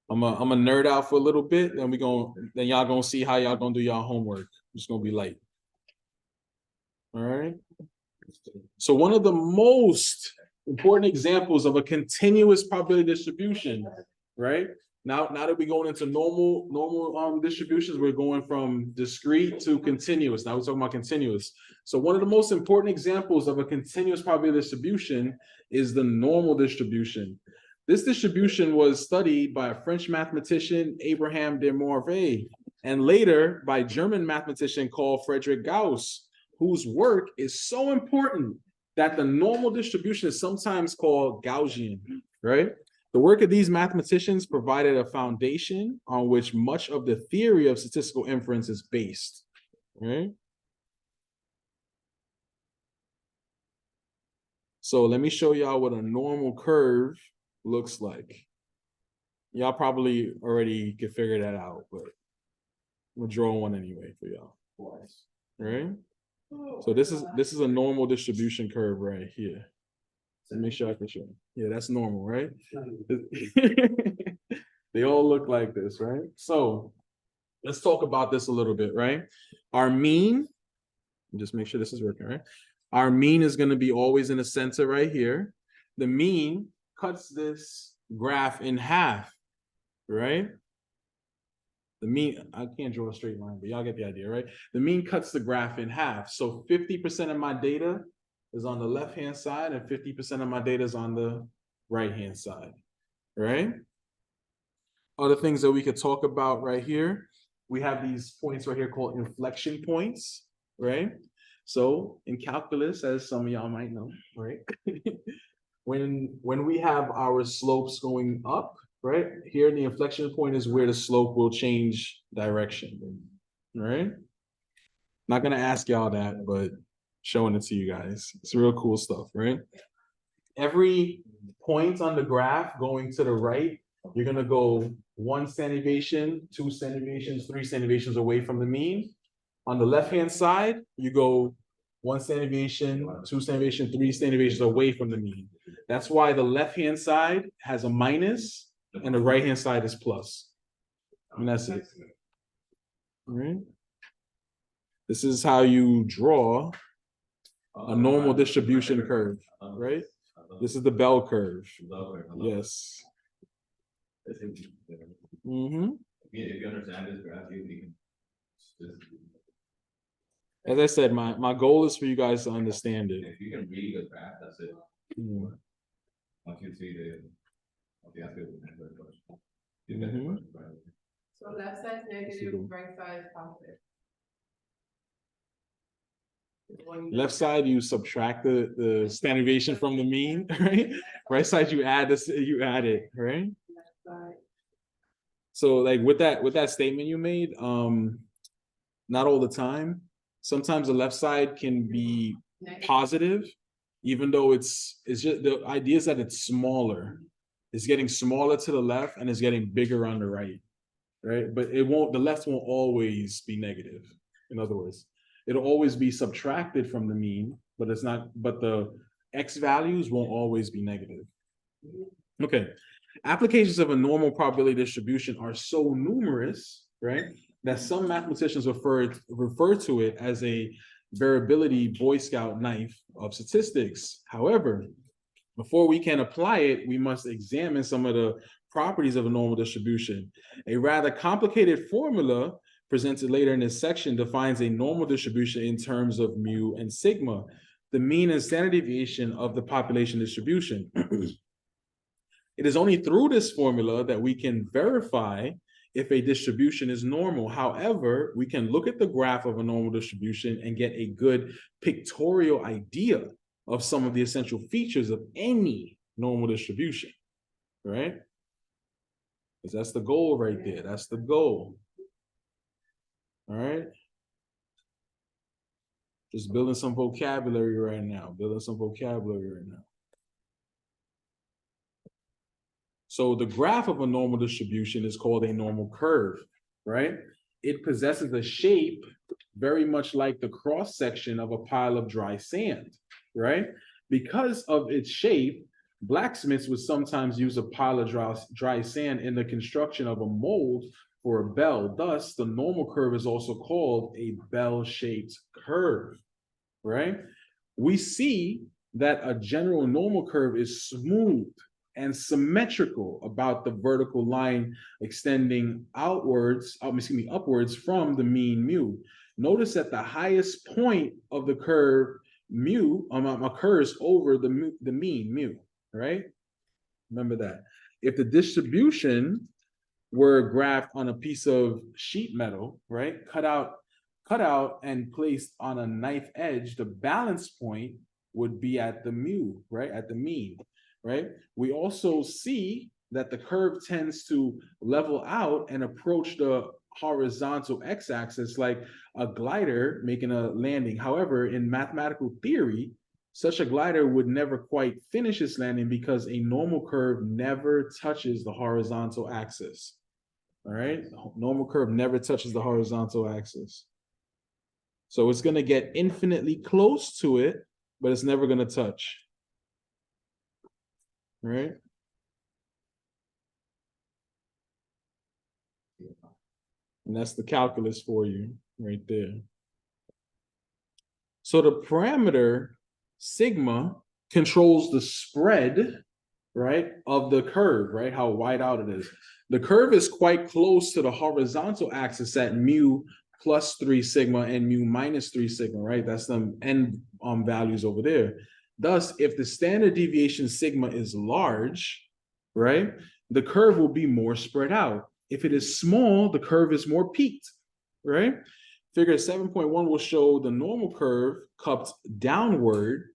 I'm a nerd out for a little bit, then then y'all gonna see how y'all gonna do y'all homework. It's gonna be light. All right. So one of the most important examples of a continuous probability distribution, right? Now that we're going into normal distributions, we're going from discrete to continuous. Now we're talking about continuous. So one of the most important examples of a continuous probability distribution is the normal distribution. This distribution was studied by a French mathematician, Abraham de Morvet, and later by German mathematician called Friedrich Gauss, whose work is so important that the normal distribution is sometimes called Gaussian, right? The work of these mathematicians provided a foundation on which much of the theory of statistical inference is based, right? So let me show y'all what a normal curve looks like. Y'all probably already could figure that out, but we'll draw one anyway for y'all. Right? So this is a normal distribution curve right here. So make sure I can show you. Yeah, that's normal, right? They all look like this, right? So let's talk about this a little bit, right? Our mean, just make sure this is working, right? Our mean is going to be always in the center right here. The mean cuts this graph in half, right? The mean, I can't draw a straight line, but y'all get the idea, right? The mean cuts the graph in half. So 50% of my data is on the left-hand side and 50% of my data is on the right-hand side, right? Other things that we could talk about right here, we have these points right here called inflection points, right? So in calculus, as some of y'all might know, right? when we have our slopes going up, right? Here the inflection point is where the slope will change direction, right? Not gonna ask y'all that, but showing it to you guys. It's real cool stuff, right? Every point on the graph going to the right, you're gonna go 1 standard deviation, 2 standard deviations, 3 standard deviations away from the mean. On the left-hand side, you go 1 standard deviation, 2 standard deviation, 3 standard deviations away from the mean. That's why the left-hand side has a minus and the right-hand side is plus. And that's it. All right. This is how you draw a normal distribution curve, right? This is the bell curve. Yes. Mm-hmm. If you understand this graph, you can just. As I said, my goal is for you guys to understand it. If you can read the graph, that's it. Mm. Once you see So left side negative, right side positive. Left side, you subtract the standard deviation from the mean, right? Right side, you add it, right? So like with that statement you made, not all the time. Sometimes the left side can be positive, even though it's just the idea is that it's smaller. It's getting smaller to the left and it's getting bigger on the right, right? But the left won't always be negative. In other words, it'll always be subtracted from the mean, but the X values won't always be negative. Okay. Applications of a normal probability distribution are so numerous, right, that some mathematicians refer to it as a variability Boy Scout knife of statistics. However, before we can apply it, we must examine some of the properties of a normal distribution. A rather complicated formula presented later in this section defines a normal distribution in terms of mu and sigma, the mean and standard deviation of the population distribution. It is only through this formula that we can verify if a distribution is normal. However, we can look at the graph of a normal distribution and get a good pictorial idea of some of the essential features of any normal distribution, right? Because that's the goal right there. That's the goal. All right. Just building some vocabulary right now. So the graph of a normal distribution is called a normal curve, right? It possesses a shape very much like the cross section of a pile of dry sand, right? Because of its shape, blacksmiths would sometimes use a pile of dry sand in the construction of a mold for a bell. Thus, the normal curve is also called a bell-shaped curve, right? We see that a general normal curve is smooth and symmetrical about the vertical line extending upwards from the mean mu. Notice that the highest point of the curve mu occurs over the mean mu, right? Remember that. If the distribution were graphed on a piece of sheet metal, right, cut out and placed on a knife edge, the balance point would be at the mu, right, at the mean, right? We also see that the curve tends to level out and approach the horizontal x-axis like a glider making a landing. However, in mathematical theory, such a glider would never quite finish its landing because a normal curve never touches the horizontal axis. All right, normal curve never touches the horizontal axis. So it's going to get infinitely close to it, but it's never going to touch. Right? And that's the calculus for you right there. So the parameter sigma controls the spread, right, of the curve, right, how wide out it is. The curve is quite close to the horizontal axis at mu plus 3 sigma and mu minus 3 sigma, right? That's the end values over there. Thus, if the standard deviation sigma is large, right, the curve will be more spread out. If it is small, the curve is more peaked, right? Figure 7.1 will show the normal curve cupped downward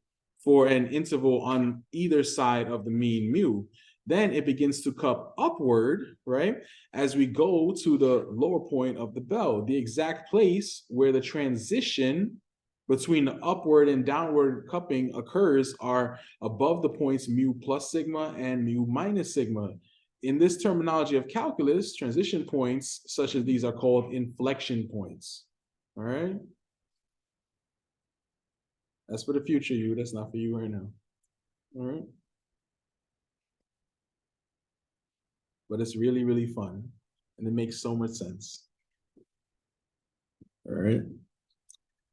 for an interval on either side of the mean mu. Then it begins to cup upward, right, as we go to the lower point of the bell, the exact place where the transition between the upward and downward cupping occurs are above the points mu plus sigma and mu minus sigma. In this terminology of calculus, transition points such as these are called inflection points. All right. That's for the future you. That's not for you right now. All right. But it's really, really fun. And it makes so much sense. All right.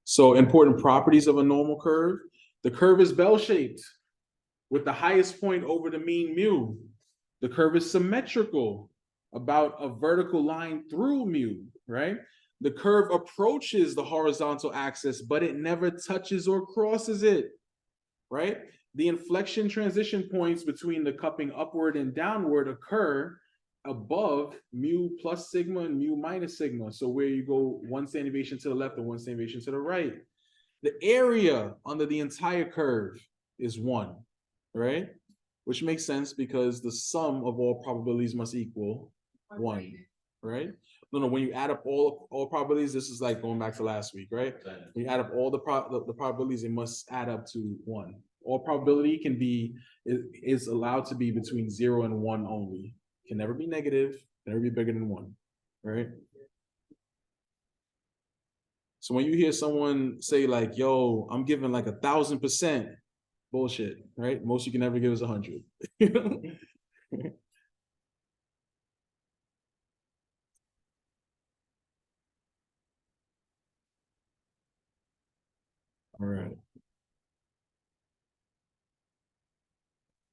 So important properties of a normal curve. The curve is bell-shaped with the highest point over the mean mu. The curve is symmetrical about a vertical line through mu, right? The curve approaches the horizontal axis, but it never touches or crosses it, right? The inflection transition points between the cupping upward and downward occur above mu plus sigma and mu minus sigma. So where you go one standard deviation to the left and one standard deviation to the right. The area under the entire curve is 1, right? Which makes sense because the sum of all probabilities must equal 1, right? No, when you add up all probabilities, this is like going back to last week, right? When you add up all the probabilities, it must add up to 1. All probability is allowed to be between 0 and 1 only. Can never be negative, can never be bigger than 1, right? So when you hear someone say like, yo, I'm giving like 1,000%, Bullshit, right? Most you can ever give is 100. All right.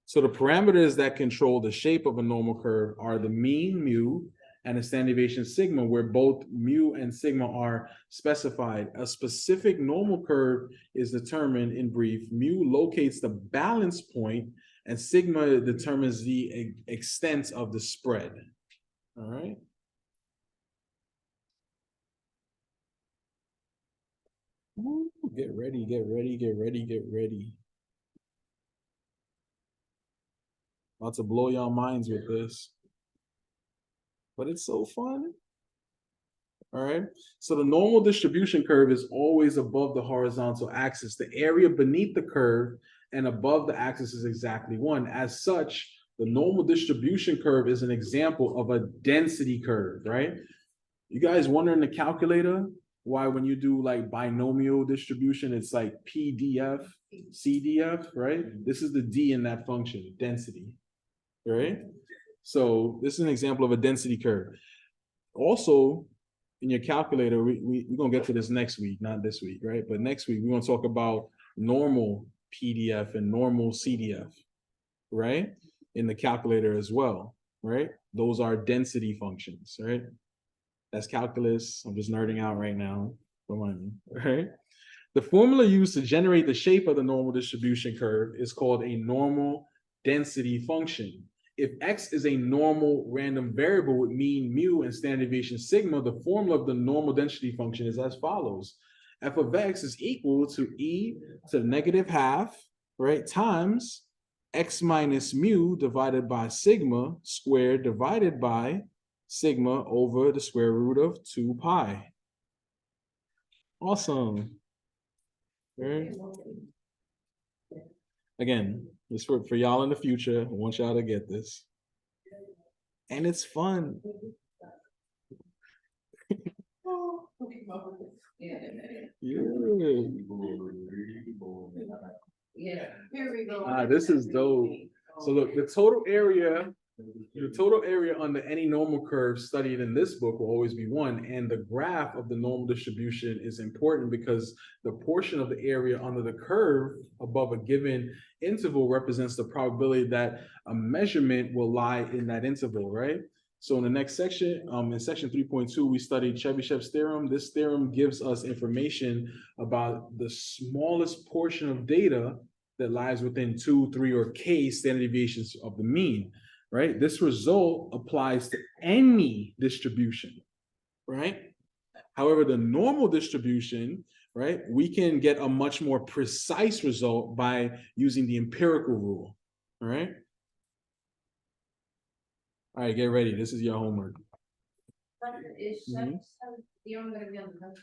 So the parameters that control the shape of a normal curve are the mean mu and the standard deviation sigma, where both mu and sigma are specified. A specific normal curve is determined in brief. Mu locates the balance point and sigma determines the extent of the spread. All right. Ooh, get ready, get ready, get ready, get ready. About to blow y'all minds with this. But it's so fun. All right. So the normal distribution curve is always above the horizontal axis. The area beneath the curve and above the axis is exactly 1. As such, the normal distribution curve is an example of a density curve, right? You guys wonder in the calculator why when you do like binomial distribution, it's like PDF, CDF, right? This is the D in that function, density, right? So this is an example of a density curve. Also, in your calculator, we're gonna get to this next week, not this week, right? But next week, we're gonna talk about normal PDF and normal CDF, right? In the calculator as well, right? Those are density functions, right? That's calculus. I'm just nerding out right now. Don't mind me, right? The formula used to generate the shape of the normal distribution curve is called a normal density function. If x is a normal random variable with mean mu and standard deviation sigma, the formula of the normal density function is as follows. F of x is equal to e to the negative half, right, times x minus mu divided by sigma squared divided by sigma over the square root of 2 pi. Awesome. Right. Again, this for y'all in the future. I want y'all to get this. And it's fun. Yeah. Here we go. This is dope. So look, the total area under any normal curve studied in this book will always be 1. And the graph of the normal distribution is important because the portion of the area under the curve above a given interval represents the probability that a measurement will lie in that interval, right? So in the next section, in section 3.2, we studied Chebyshev's theorem. This theorem gives us information about the smallest portion of data that lies within 2, 3, or k standard deviations of the mean, right? This result applies to any distribution, right? However, the normal distribution, right, we can get a much more precise result by using the empirical rule, all right? All right, get ready. This is your homework. But is Mhm. theorem gonna be on the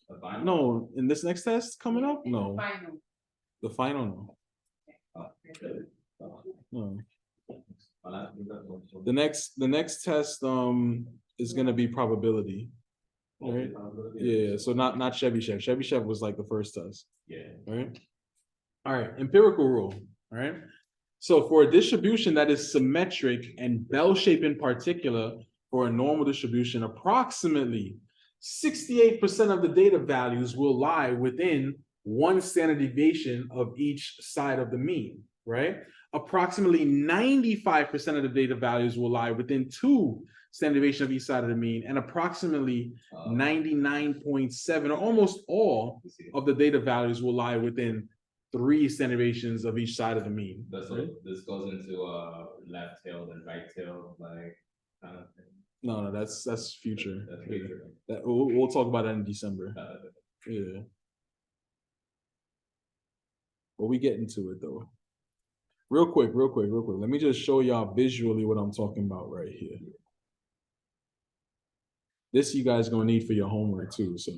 The final? No, in this next test coming up? No. final? The final, no. No. The next test is gonna be probability. Right? Yeah, so not Chebyshev. Chebyshev was like the first test. Yeah. Right? All right, empirical rule. All right. So for a distribution that is symmetric and bell-shaped in particular, for a normal distribution, approximately 68% of the data values will lie within 1 standard deviation of each side of the mean, right? Approximately 95% of the data values will lie within 2 standard deviation of each side of the mean, and approximately 99.7, or almost all of the data values will lie within 3 standard deviations of each side of the mean. So this goes into left tailed and right tailed, like kind of thing. No, that's future. That's future. That we'll talk about that in December. Yeah. But we get into it though. Real quick. Let me just show y'all visually what I'm talking about right here. This you guys gonna need for your homework too. So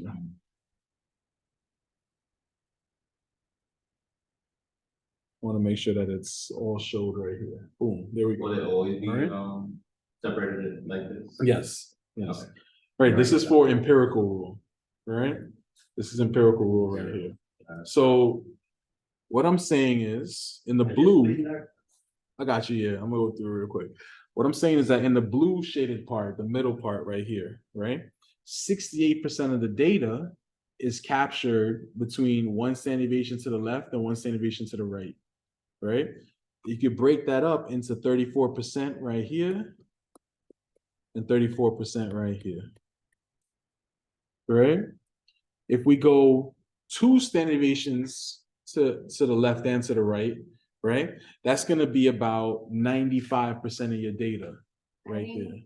want to make sure that it's all showed right here. Boom, there we go. Will it always be All right. separated like this? Yes. Okay. Right, this is for empirical rule, right? This is empirical rule right here. So what I'm saying is in the blue, I got you. Yeah, I'm gonna go through real quick. What I'm saying is that in the blue shaded part, the middle part right here, right? 68% of the data is captured between one standard deviation to the left and one standard deviation to the right, right? You could break that up into 34% right here and 34% right here, right? If we go 2 standard deviations to the left and to the right, right? That's gonna be about 95% of your data right there.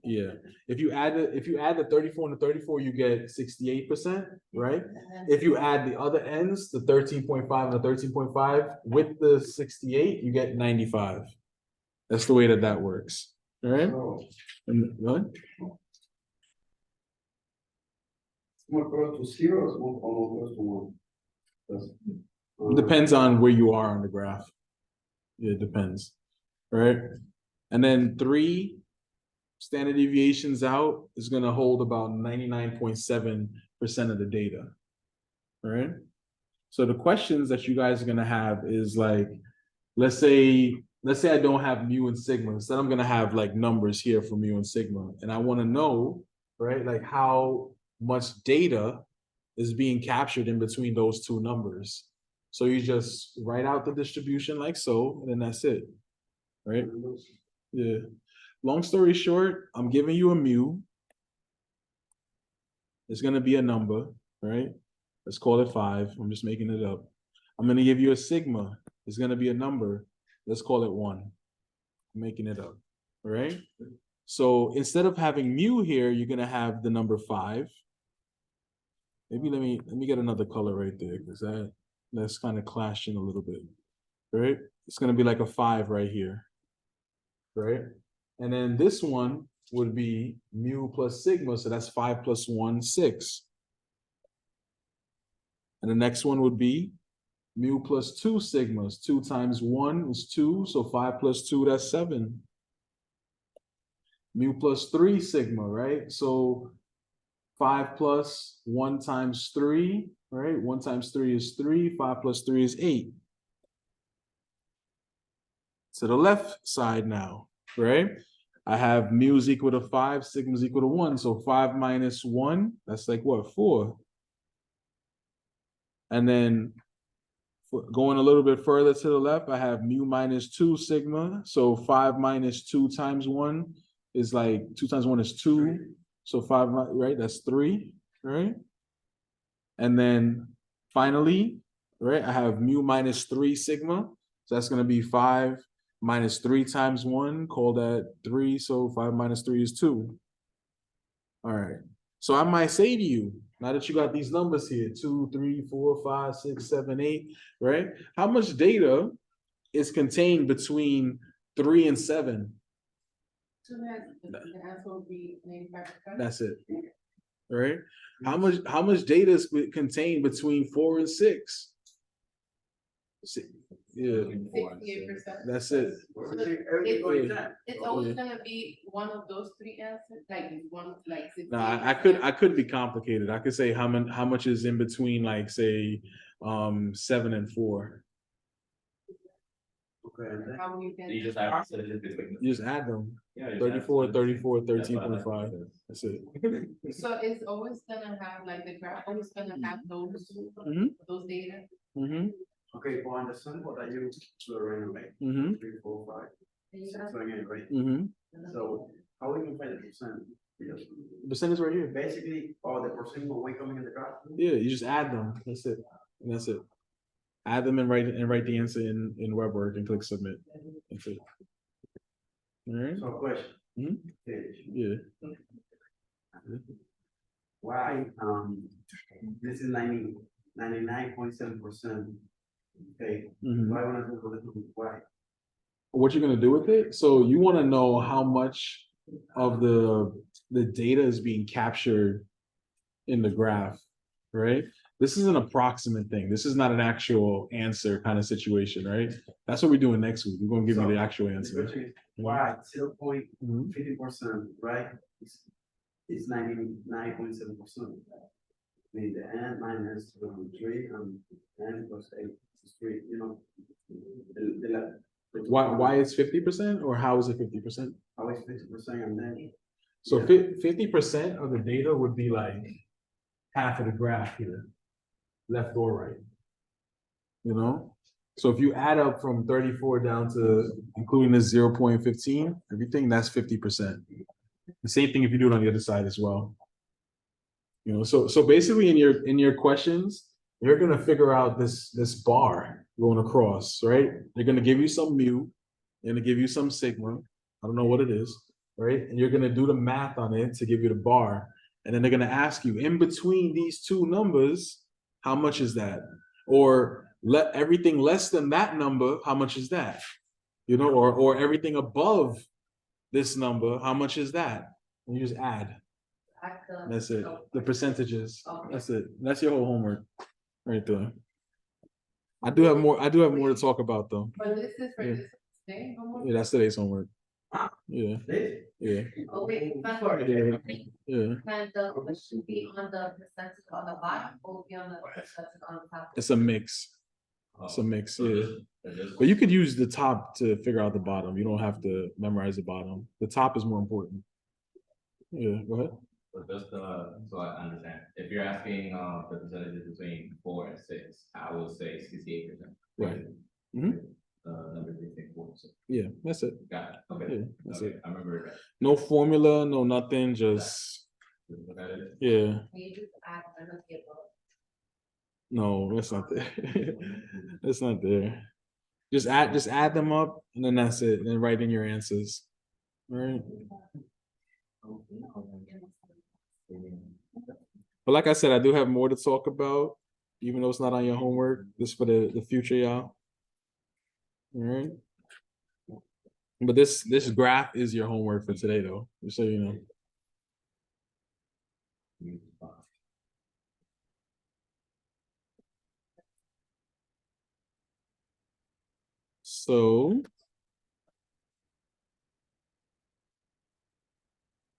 Yeah. If you add the 34 and the 34, you get 68%, right? If you add the other ends, the 13.5 and the 13.5 with the 68, you get 95. That's the way that works. All right. And what? More close to zero or more close to one? Depends on where you are on the graph. It depends, right? And then 3 standard deviations out is going to hold about 99.7% of the data, right? So the questions that you guys are going to have is like, let's say I don't have mu and sigma. Instead, I'm going to have like numbers here for mu and sigma, and I want to know, right, like how much data is being captured in between those two numbers. So you just write out the distribution like so, and then that's it, right? Yeah. Long story short, I'm giving you a mu. It's going to be a number, right? Let's call it 5. I'm just making it up. I'm going to give you a sigma. It's going to be a number. Let's call it 1. I'm making it up, right? So instead of having mu here, you're going to have the number 5. Maybe let me get another color right there, because that's kind of clashing a little bit, right? It's going to be like a 5 right here, right? And then this one would be mu plus sigma, so that's 5 plus 1, 6. And the next one would be mu plus 2 sigmas. 2 times 1 is 2, so 5 plus 2, that's 7. Mu plus 3 sigma, right? So 5 plus 1 times 3, right? 1 times 3 is 3, 5 plus 3 is 8. To the left side now, right? I have mu is equal to 5, sigma is equal to 1. So 5 minus 1, that's like what, 4? And then going a little bit further to the left, I have mu minus 2 sigma. So 5 minus 2 times 1 is like 2 times 1 is 2. So 5, right? That's 3, right? And then finally, right, I have mu minus 3 sigma. So that's going to be 5 minus 3 times 1, call that 3. So 5 minus 3 is 2. All right. So I might say to you, now that you got these numbers here, 2, 3, 4, 5, 6, 7, 8, right? How much data is contained between 3 and 7? So the answer will be 95%. That's it. Right? How much data is contained between 4 and 6? Yeah, 68%. that's it. It's always gonna be one of those 3 answers, like one, like. No, I could be complicated. I could say how much is in between, like say 7 and 4. Okay. How you can. You just have. You just add them. Yeah, you just 34, add- 34, That's why I 13.5. like- That's it. So it's always gonna have, like, the graph always gonna have those, Mhm. those data. Mm-hmm. Okay, for understand what are you learning, right? Mm-hmm. 3, 4, 5, 6, right? Mm-hmm. So how we can find the percent? Because The percentage right here. basically, all the percent will be coming in the graph. Yeah, you just add them. That's it. And that's it. Add them and write the answer in WebWork and click submit. That's it. All right. So question. Mhm. Okay, Yeah. why, this is 99.7%. Okay, Mhm. why wanna do the why? What you're gonna do with it? So you want to know how much of the data is being captured in the graph, right? This is an approximate thing. This is not an actual answer kind of situation, right? That's what we're doing next week. We're gonna give you the actual The answer. question is, why Mhm. 0.50%, right? It's 99.7%. mean, the n minus 3 and n plus 8 is 3, you know. Why it's 50% or how is it 50%? Always 50% and then. So Yeah. 50% of the data would be like half of the graph here, left or right. You know? So if you add up from 34 down to including this 0.15, everything, that's 50%. The same thing if you do it on the other side as well. You know, so basically in your questions, you're gonna figure out this bar going across, right? They're gonna give you some mu, they're gonna give you some sigma. I don't know what it is, right? And you're gonna do the math on it to give you the bar. And then they're gonna ask you in between these two numbers, how much is that? Or let everything less than that number, how much is that? You know, or everything above this number, how much is that? And you just add. That's it. The percentages. That's it. That's your whole homework right there. I do have more to talk about though. But this is for Yeah. this day, homework? Yeah, that's today's homework. Yeah, This? yeah, Oh, wait, yeah, yeah. can the question be on the percentage on the bottom or be on the percentage on the top? It's a mix. It's a mix, So yeah. just- But you could use the top to figure out the bottom. You don't have to memorize the bottom. The top is more important. Yeah, go ahead. So just, so I understand, if you're asking, the percentages between 4 and 6, I would say 68%. Right. Mhm. Numbers between 4 and 6. Yeah, that's it. Got it, okay. Yeah, that's Okay, it. I remember that. No formula, no nothing, just, Just look at it. yeah. Can you just add another table? No, that's not there. That's not there. Just add them up and then that's it. And then write in your answers. All right. But like I said, I do have more to talk about, even though it's not on your homework. This is for the future, y'all. All right. But this graph is your homework for today, though, just so you know.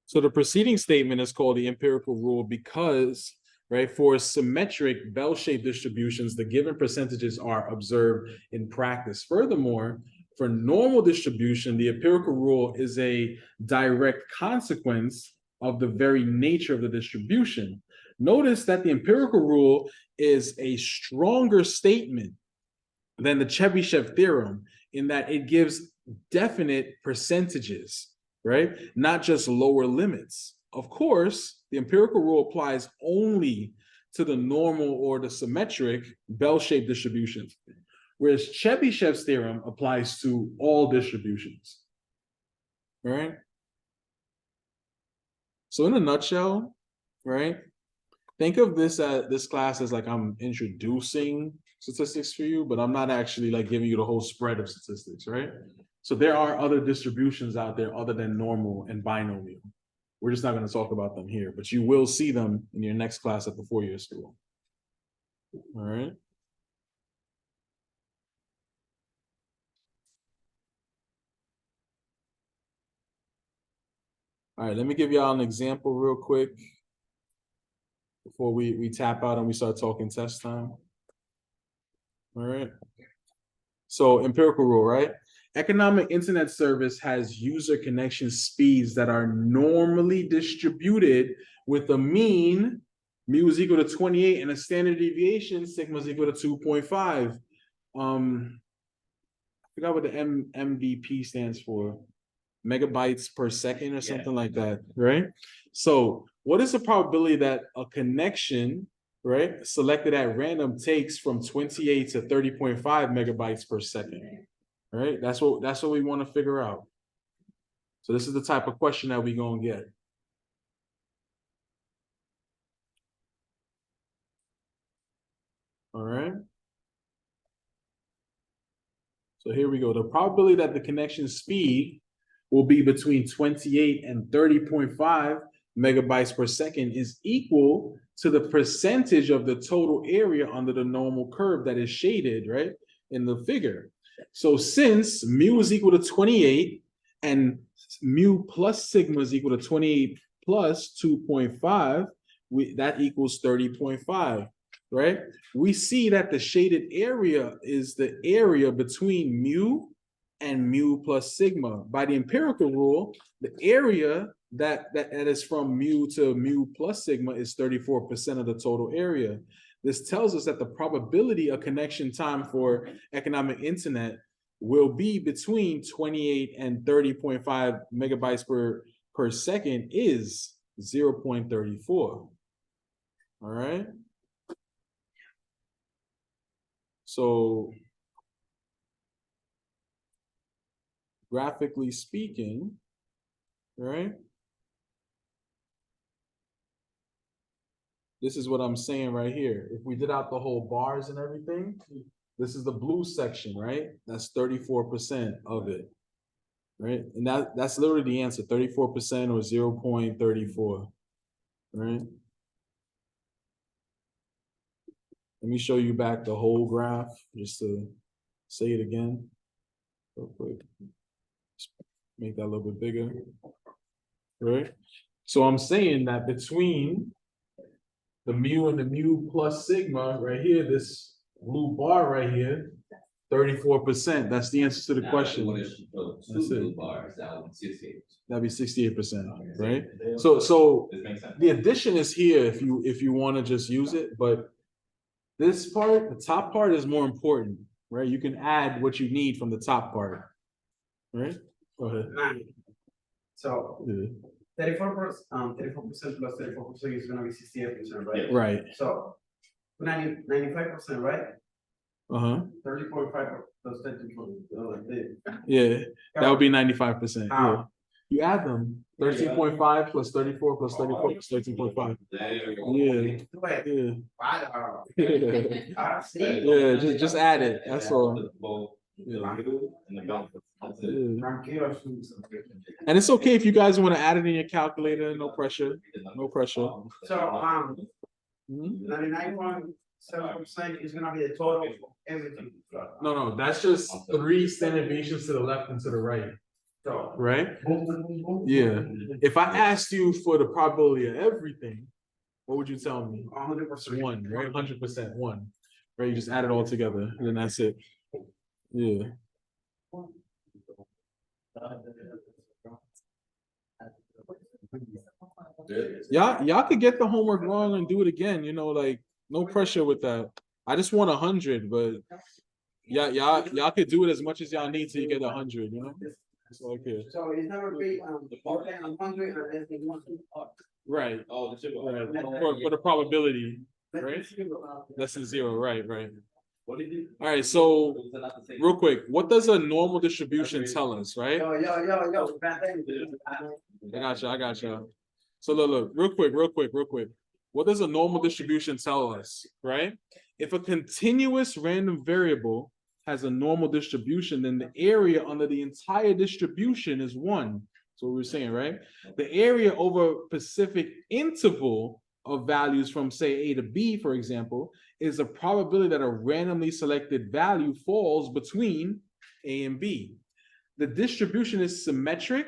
So the preceding statement is called the empirical rule because, right, for symmetric bell-shaped distributions, the given percentages are observed in practice. Furthermore, for normal distribution, the empirical rule is a direct consequence of the very nature of the distribution. Notice that the empirical rule is a stronger statement than the Chebyshev theorem in that it gives definite percentages, right? Not just lower limits. Of course, the empirical rule applies only to the normal or the symmetric bell-shaped distributions, whereas Chebyshev's theorem applies to all distributions, right? So in a nutshell, right, think of this class as like I'm introducing statistics for you, but I'm not actually like giving you the whole spread of statistics, right? So there are other distributions out there other than normal and binomial. We're just not going to talk about them here, but you will see them in your next class at the 4-year school. All right. All right, let me give y'all an example real quick before we tap out and we start talking test time. All right. So empirical rule, right? Economic internet service has user connection speeds that are normally distributed with a mean, mu is equal to 28, and a standard deviation, sigma is equal to 2.5. I forgot what the MBP stands for. Megabytes per second or something like that, right? So what is the probability that a connection, right, selected at random takes from 28 to 30.5 megabytes per second? All right, that's what we want to figure out. So this is the type of question that we're gonna get. All right. So here we go. The probability that the connection speed will be between 28 and 30.5 megabytes per second is equal to the percentage of the total area under the normal curve that is shaded, right, in the figure. So since mu is equal to 28 and mu plus sigma is equal to 28 plus 2.5, that equals 30.5, right? We see that the shaded area is the area between mu and mu plus sigma. By the empirical rule, the area that is from mu to mu plus sigma is 34% of the total area. This tells us that the probability of connection time for economic internet will be between 28 and 30.5 megabytes per second is 0.34. All right. So graphically speaking, right? This is what I'm saying right here. If we did out the whole bars and everything, this is the blue section, right? That's 34% of it, right? And that's literally the answer, 34% or 0.34, right? Let me show you back the whole graph just to say it again real quick. Just make that a little bit bigger, right? So I'm saying that between the mu and the mu plus sigma right here, this blue bar right here, 34%. That's the answer to the question. That's it. That'd be 68%, right? So This makes sense. the addition is here if you want to just use it, but this part, the top part is more important, right? You can add what you need from the top part, right? Go ahead. So Yeah. 34% plus 34% is gonna be 68%, right? Right. So 95%, right? 30.5 plus 30. Yeah, that would be 95%. Yeah. How? You add them. 13.5 plus 34 plus 34 plus 13.5. Yeah. Yeah. Wow. Yeah, just add it. That's all. Yeah. And it's okay if you guys want to add it in your calculator, no pressure. No pressure. So, Mhm. 99.7% is gonna be the total of everything. No, that's just 3 standard deviations to the left and to the right, So. right? Boom, boom, boom, boom. Yeah. If I asked you for the probability of everything, what would you tell me? 100%. 1, right? 100% 1. Right? You just add it all together and then that's it. Yeah. Y'all could get the homework wrong and do it again, like no pressure with that. I just want 100, but y'all could do it as much as y'all need till you get 100, That's all I care. So it's never be, more than 100 or less than 100. Right. For the probability, right? Less than 0, right. All right, so real quick, what does a normal distribution tell us, right? Yo. I got you. So look, real quick. What does a normal distribution tell us, right? If a continuous random variable has a normal distribution, then the area under the entire distribution is 1. So we're saying, right? The area over a specific interval of values from say A to B, for example, is a probability that a randomly selected value falls between A and B. The distribution is symmetric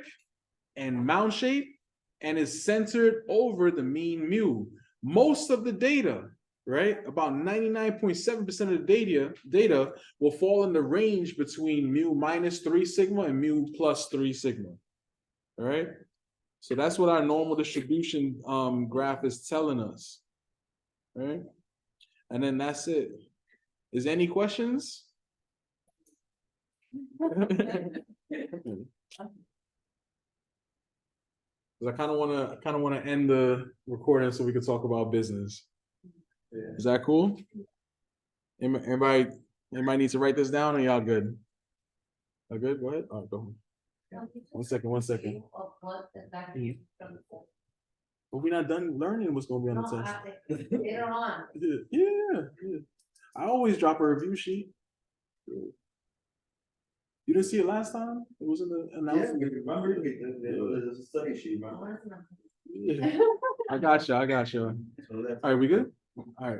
and mound shaped and is centered over the mean mu. Most of the data, right? About 99.7% of the data will fall in the range between mu minus 3 sigma and mu plus 3 sigma. All right. So that's what our normal distribution graph is telling us. Right? And then that's it. Is there any questions? I kind of want to end the recording so we can talk about business. Is that cool? Everybody needs to write this down, or y'all good? Y'all good? Go ahead. All right, go. 1 second. Of what exactly? But we're not done learning what's going to be on the test. Later on. Yeah. I always drop a review sheet. You didn't see it last time? It was in the announcement. Remember, there's a study sheet, man. Yeah. I got you. All right, we good? All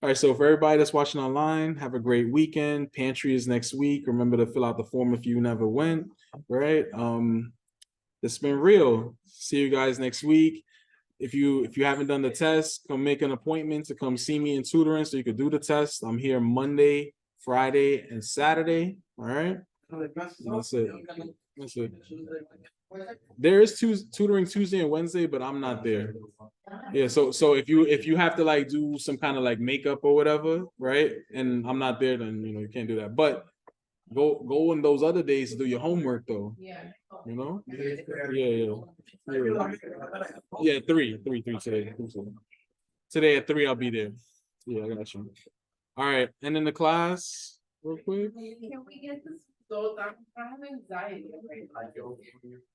right, so for everybody that's watching online, have a great weekend. Pantry is next week. Remember to fill out the form if you never went, right? It's been real. See you guys next week. if you haven't done the test, come make an appointment to come see me in tutoring so you could do the test. I'm here Monday, Friday, and Saturday. All right. That's it. That's it. There is tutoring Tuesday and Wednesday, but I'm not there. Yeah, so if you have to like do some kind of like makeup or whatever, right? And I'm not there, then you can't do that. But go in those other days to do your homework though. Yeah. You know? Yeah, three today. Today at 3 I'll be there. Yeah, I got you. All right, and in the class, real quick. Can we get this? So I have anxiety.